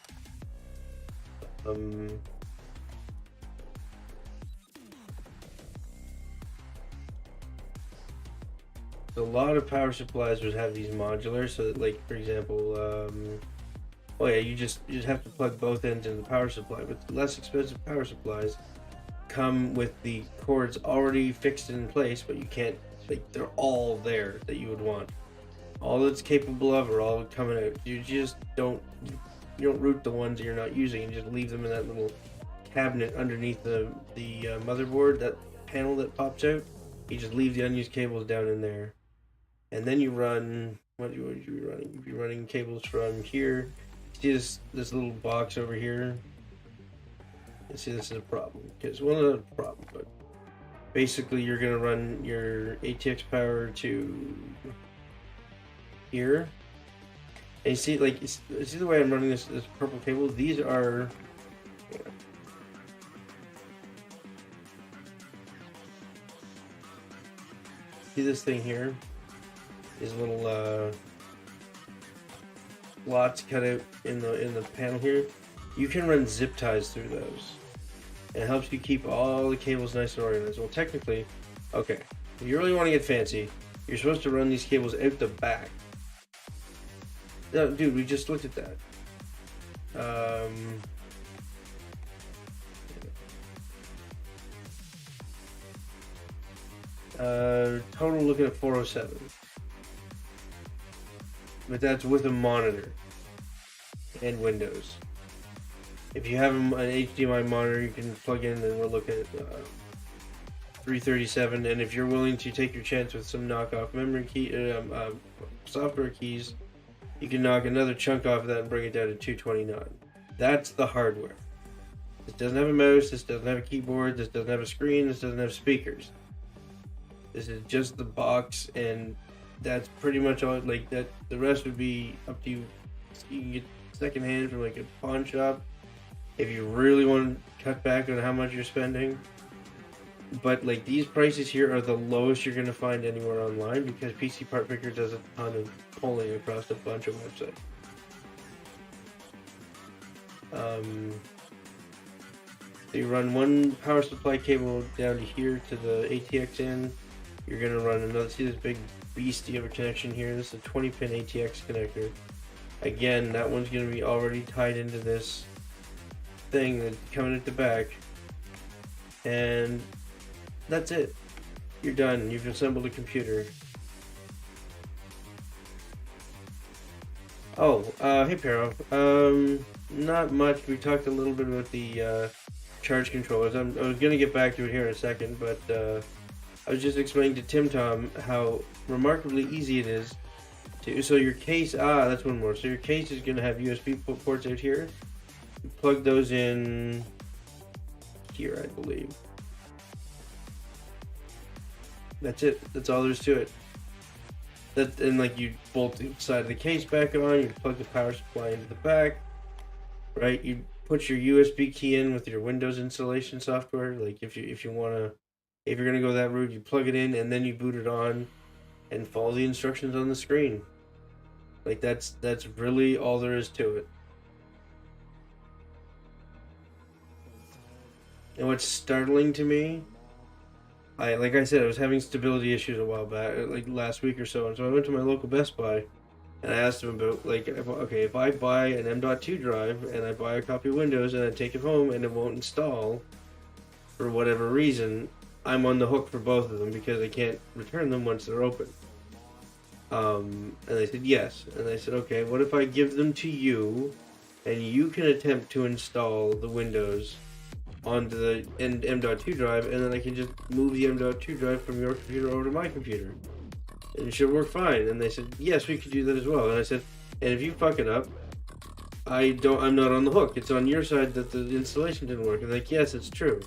A lot of power supplies would have these modular, so that, like, for example, oh yeah, you just have to plug both ends in the power supply. But the less expensive power supplies come with the cords already fixed in place, but you can't, like, they're all there that you would want. All it's capable of are all coming out. You just don't route the ones that you're not using, and just leave them in that little cabinet underneath the motherboard, that panel that pops out. You just leave the unused cables down in there, and then you run. What would you be running? You'd be running cables from here. See this little box over here. You see, this is a problem. It's one of the problem, but basically you're gonna run your ATX power to here. And you see, like, see the way I'm running this purple cable? These are, see this thing here? These little slots cut out in the panel here. you can run zip ties through those. And it helps you keep all the cables nice and organized. Well, technically, okay, if you really want to get fancy, you're supposed to run these cables out the back. No, dude, we just looked at that. Total looking at 407. But that's with a monitor and Windows. If you have an HDMI monitor, you can plug in, and we're looking at 337. And if you're willing to take your chance with some knockoff memory key, software keys, you can knock another chunk off of that and bring it down to 229. That's the hardware. This doesn't have a mouse. This doesn't have a keyboard. This doesn't have a screen. This doesn't have speakers. This is just the box, and that's pretty much all. Like that, the rest would be up to you. You can get secondhand from like a pawn shop if you really want to cut back on how much you're spending. But like these prices here are the lowest you're going to find anywhere online, because PC Part Picker does a ton of polling across a bunch of websites. So you run one power supply cable down to here to the ATX in. You're going to run another, see this big beastie of a connection here? This is a 20 pin ATX connector. Again, that one's going to be already tied into this thing that's coming at the back. And that's it. You're done. You've assembled a computer. Oh, hey Pero. Not much. We talked a little bit about the charge controllers. I was going to get back to it here in a second, but I was just explaining to Tim Tom how remarkably easy it is to. So your case, that's one more. So your case is going to have USB ports out here. You plug those in here, I believe. That's it. That's all there is to it. And like you bolt the side of the case back on, you plug the power supply into the back, right? You put your USB key in with your Windows installation software. Like if you're gonna go that route, you plug it in and then you boot it on, and follow the instructions on the screen. Like that's really all there is to it. And what's startling to me, like I said, I was having stability issues a while back, like last week or so, and so I went to my local Best Buy, and I asked them about, like, okay, if I buy an M.2 drive, and I buy a copy of Windows, and I take it home, and it won't install, for whatever reason, I'm on the hook for both of them, because I can't return them once they're open. And they said yes, and I said, okay, what if I give them to you, and you can attempt to install the Windows onto the M.2 drive, and then I can just move the M.2 drive from your computer over to my computer, and it should work fine. And they said, yes, we could do that as well. And I said, and if you fuck it up, I'm not on the hook. It's on your side that the installation didn't work. And they're like, yes, it's true.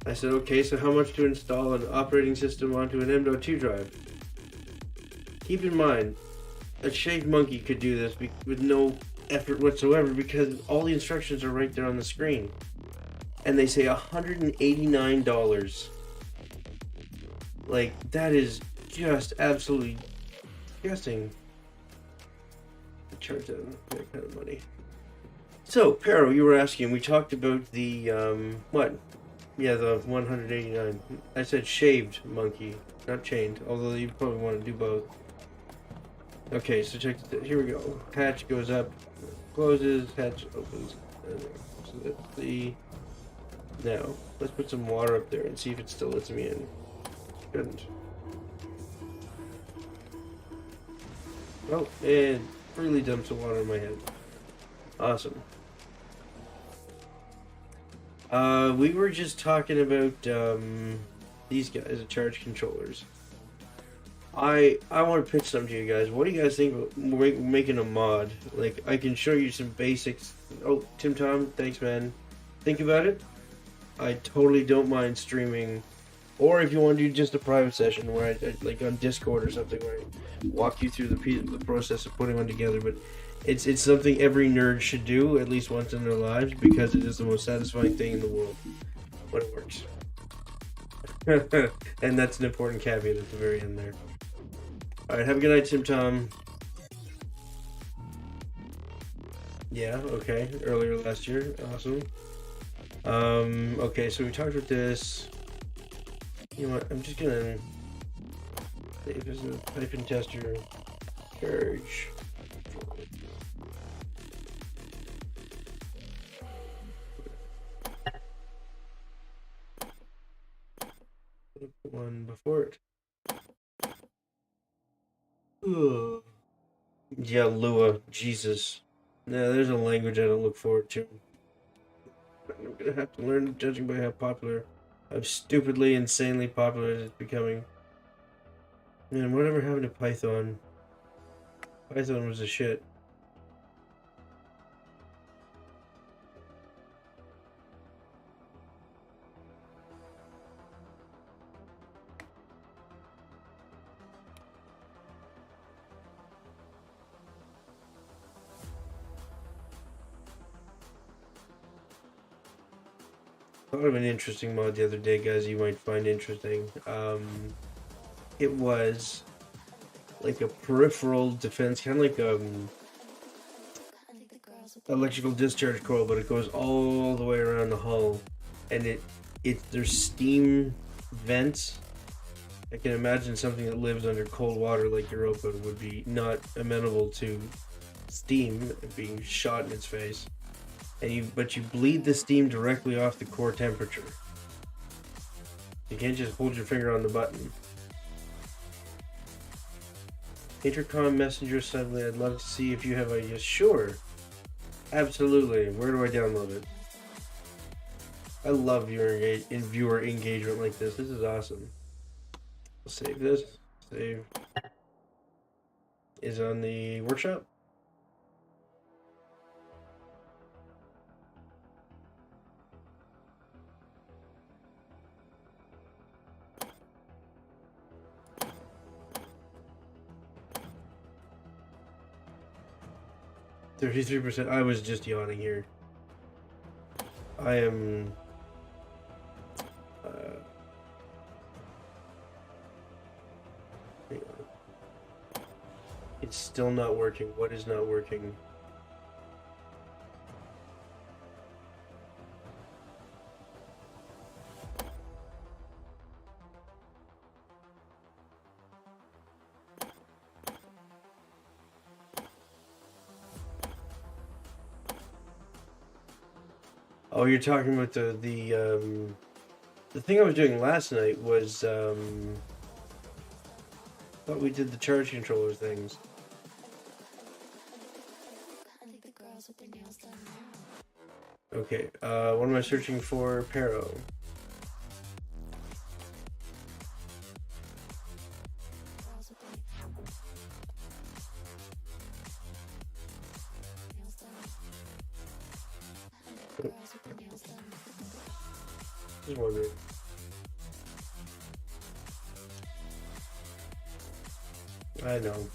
I said, okay, so how much to install an operating system onto an M.2 drive? Keep in mind, a shaved monkey could do this with no effort whatsoever, because all the instructions are right there on the screen. And they say $189. Like, that is just absolutely disgusting. I charge that kind of money. So, Pero, you were asking, we talked about the, what? Yeah, the 189. I said shaved monkey, not chained, although you probably want to do both. Okay, so check this out. Here we go. Hatch goes up, closes, hatch opens. So that's the... Now, let's put some water up there and see if it still lets me in. Shouldn't. Oh, and freely dumped some water on my head. Awesome. We were just talking about these guys, the charge controllers. I want to pitch something to you guys. What do you guys think about making a mod? Like, I can show you some basics. Oh, Tim Tom, thanks, man. Think about it. I totally don't mind streaming, or if you want to do just a private session where I like on Discord or something, where I walk you through the process of putting one together. But it's something every nerd should do at least once in their lives, because it is the most satisfying thing in the world when it works. And that's an important caveat at the very end there. All right, have a good night, Tim Tom. Yeah, okay. Earlier last year. Awesome. Okay, so we talked about this. You know what? I'm just gonna save as a Python tester. Charge. One before it. Ugh. Yeah, Lua. Jesus. Yeah, there's a language I don't look forward to. I'm gonna have to learn, judging by how stupidly, insanely popular it is becoming. Man, whatever happened to Python? Python was a shit. Thought of an interesting mod the other day, guys. You might find interesting. It was like a peripheral defense, kind of like electrical discharge coil, but it goes all the way around the hull, and there's steam vents. I can imagine something that lives under cold water like Europa would be not amenable to steam being shot in its face. But you bleed the steam directly off the core temperature. You can't just hold your finger on the button. Intercom messenger assembly. I'd love to see if you have ideas. Sure, absolutely. Where do I download it? I love viewer engagement like this. This is awesome. I'll save this. Save is on the workshop. $33%. I was just yawning here. I am. Hang on. It's still not working. What is not working? Oh, you're talking about the thing I was doing last night was thought we did the charge controller things. Okay, what am I searching for? Pero. Just wondering. I know.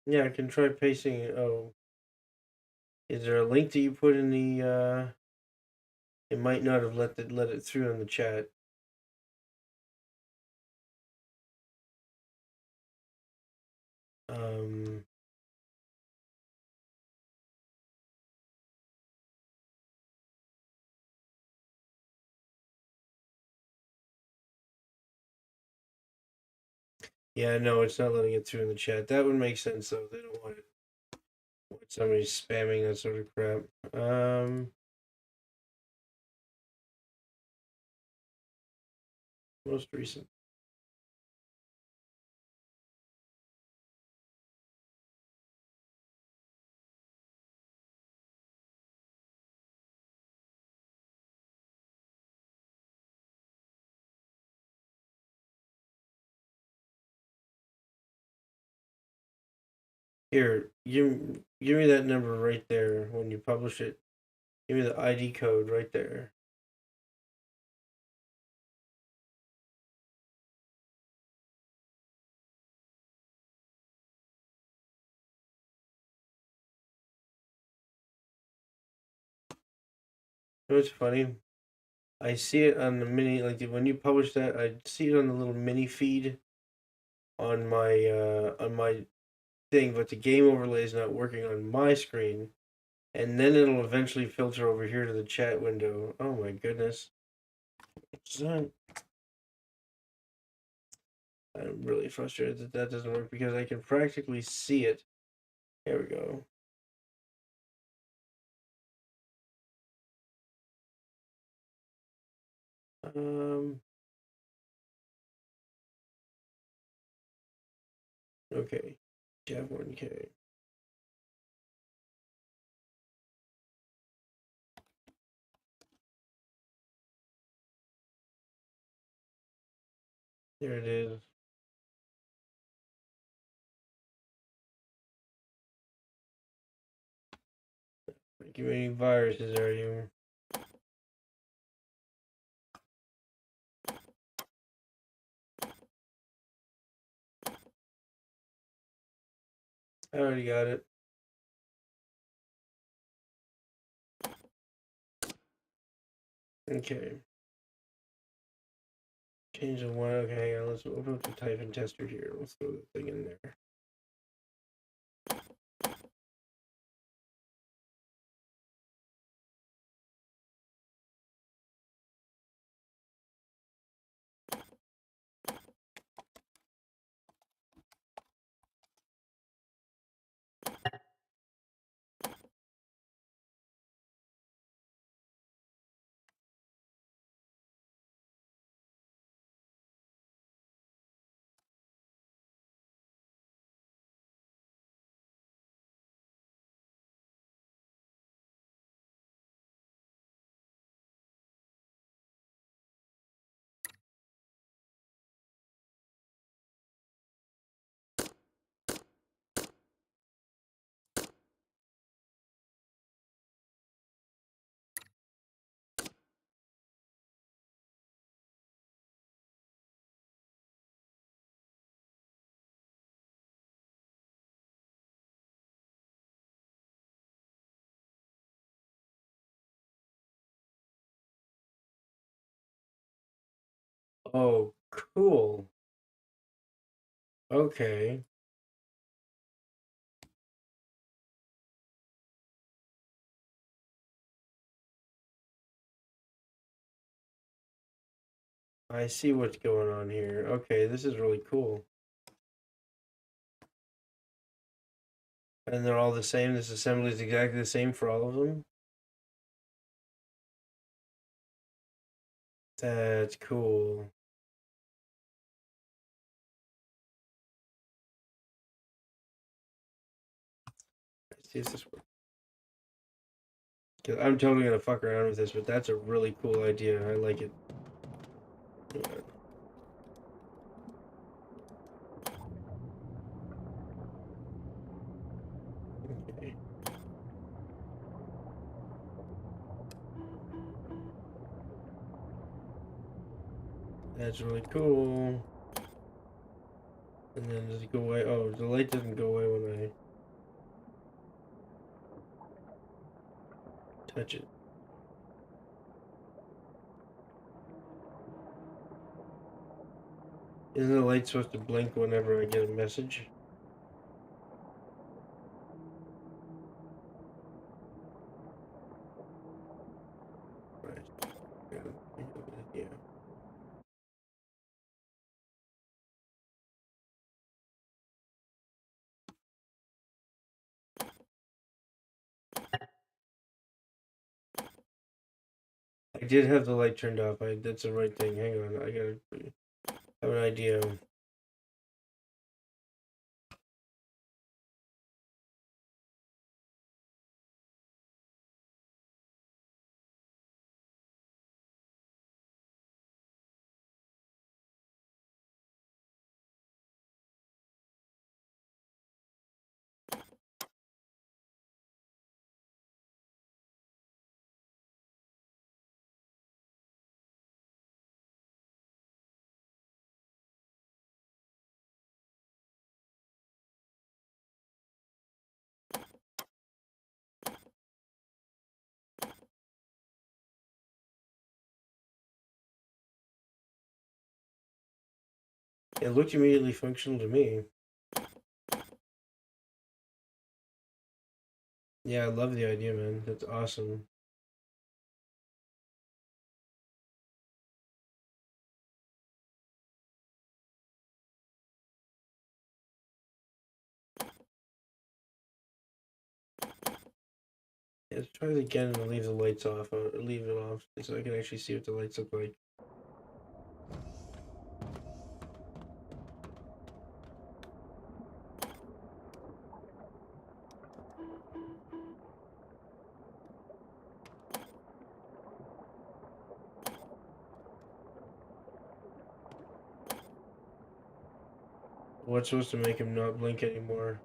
Yeah, I can try pasting it. Oh, is there a link that you put in the? It might not have let it through in the chat. Um. Yeah, no, it's not letting it through in the chat. That would make sense though. They don't want somebody spamming that sort of crap. Most recent. Here, give me that number right there when you publish it. Give me the ID code right there. You know what's funny? I see it on the mini, like when you publish that, I see it on the little mini feed on my thing, but the game overlay is not working on my screen, and then it'll eventually filter over here to the chat window. Oh my goodness. What's that? I'm really frustrated that that doesn't work because I can practically see it. There we go. Okay. Jav 1K. There it is. Give me any viruses, are you? I already got it. Okay. Change the one. Okay, hang on. Let's open up the typing tester here. Let's throw the thing in there. Oh, cool. Okay. I see what's going on here. Okay, this is really cool. And they're all the same. This assembly is exactly the same for all of them. That's cool. Let's see if this works. I'm totally gonna fuck around with this, but that's a really cool idea. I like it. Yeah. Okay. That's really cool. And then does it go away? Oh, the light doesn't go away when I touch it. Isn't the light supposed to blink whenever I get a message? Right. Yeah. I did have the light turned off. That's the right thing. Hang on. I gotta have an idea. It looked immediately functional to me. Yeah, I love the idea, man. That's awesome. Yeah, let's try it again and leave the lights off. Leave it off so I can actually see what the lights look like. What's supposed to make him not blink anymore?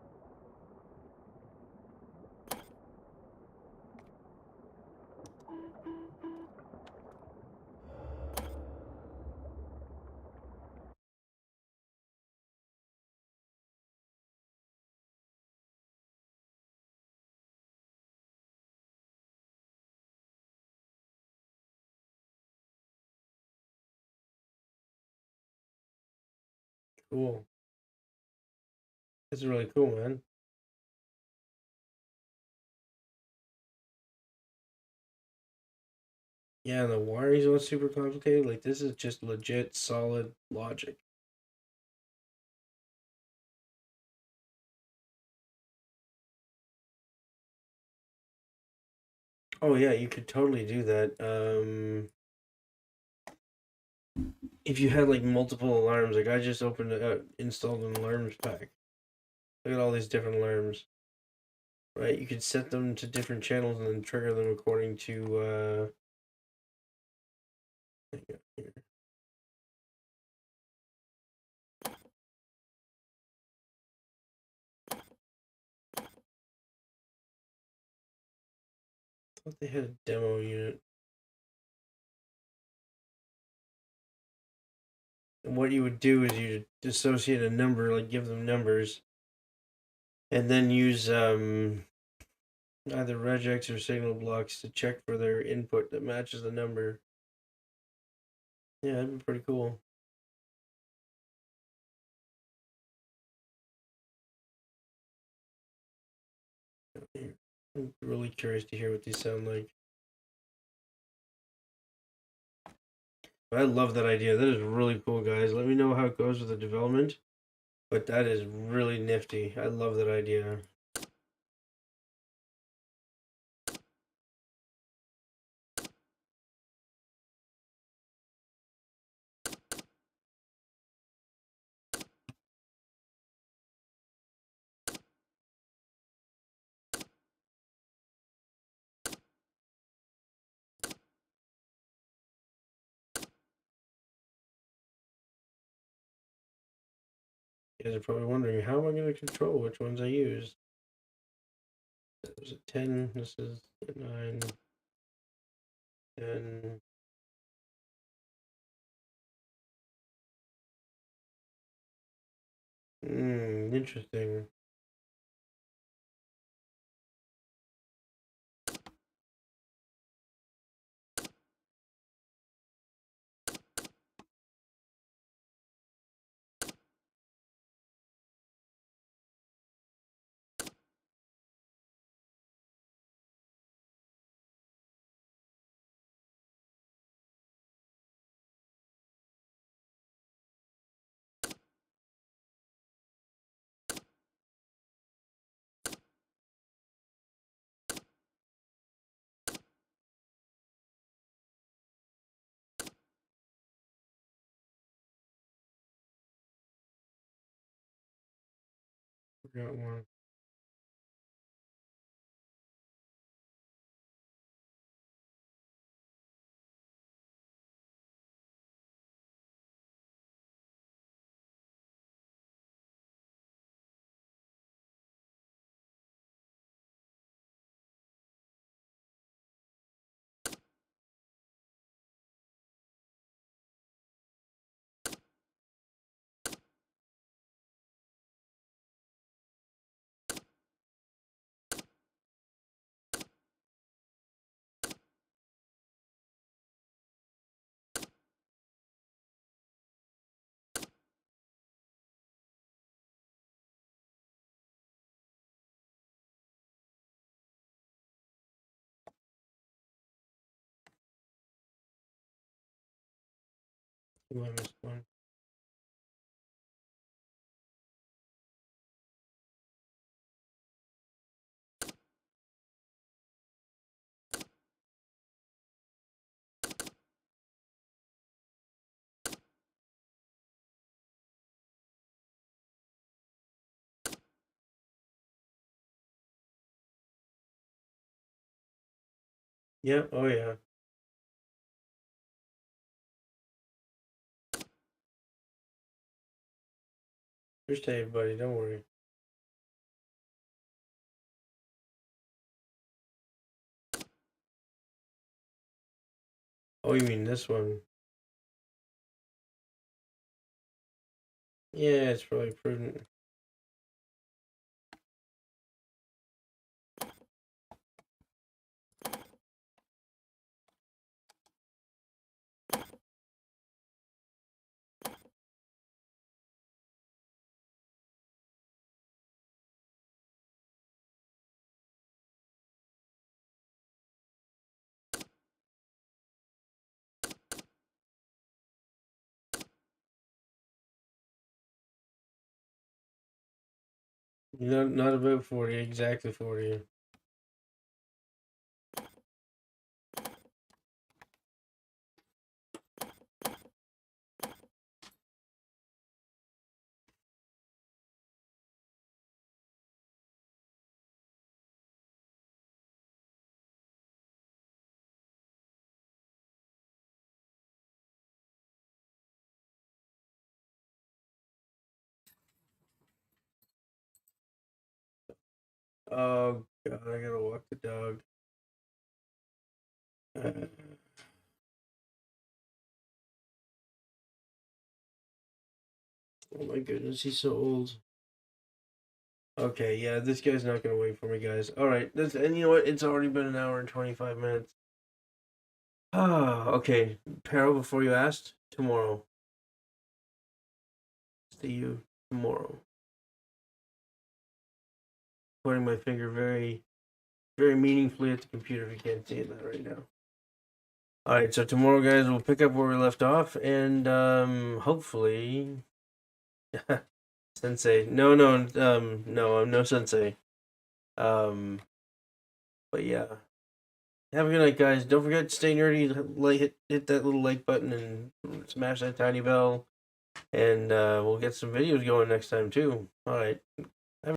Cool. That's really cool, man. Yeah, the wiring's not super complicated. Like, this is just legit, solid logic. Oh yeah, you could totally do that. If you had like multiple alarms, like I just opened installed an alarms pack. Look at all these different alarms. Right, you could set them to different channels and then trigger them according to hang on here. I thought they had a demo unit. And what you would do is you'd associate a number, like give them numbers, and then use either regex or signal blocks to check for their input that matches the number. Yeah, that'd be pretty cool. I'm really curious to hear what these sound like. I love that idea. That is really cool, guys. Let me know how it goes with the development. But that is really nifty. I love that idea. You guys are probably wondering, how am I going to control which ones I use? There's a 10, this is a 9, 10. Interesting. Forgot one. I missed one. Yeah, oh yeah. Just tell you, buddy, don't worry. Oh, you mean this one? Yeah, it's probably prudent. Not about 40, exactly 40. Oh god, I gotta walk the dog. Oh my goodness, he's so old. Okay, yeah, this guy's not gonna wait for me, guys. All right, and you know what? It's already been an hour and 25 minutes. Ah, okay. Peril, before you asked, tomorrow. See you tomorrow. Pointing my finger very, very meaningfully at the computer. If you can't see that right now. All right, so tomorrow, guys, we'll pick up where we left off, and hopefully, Sensei. No, no, I'm no Sensei. But yeah. Have a good night, guys. Don't forget to stay nerdy. Hit that little like button and smash that tiny bell. And we'll get some videos going next time, too. All right.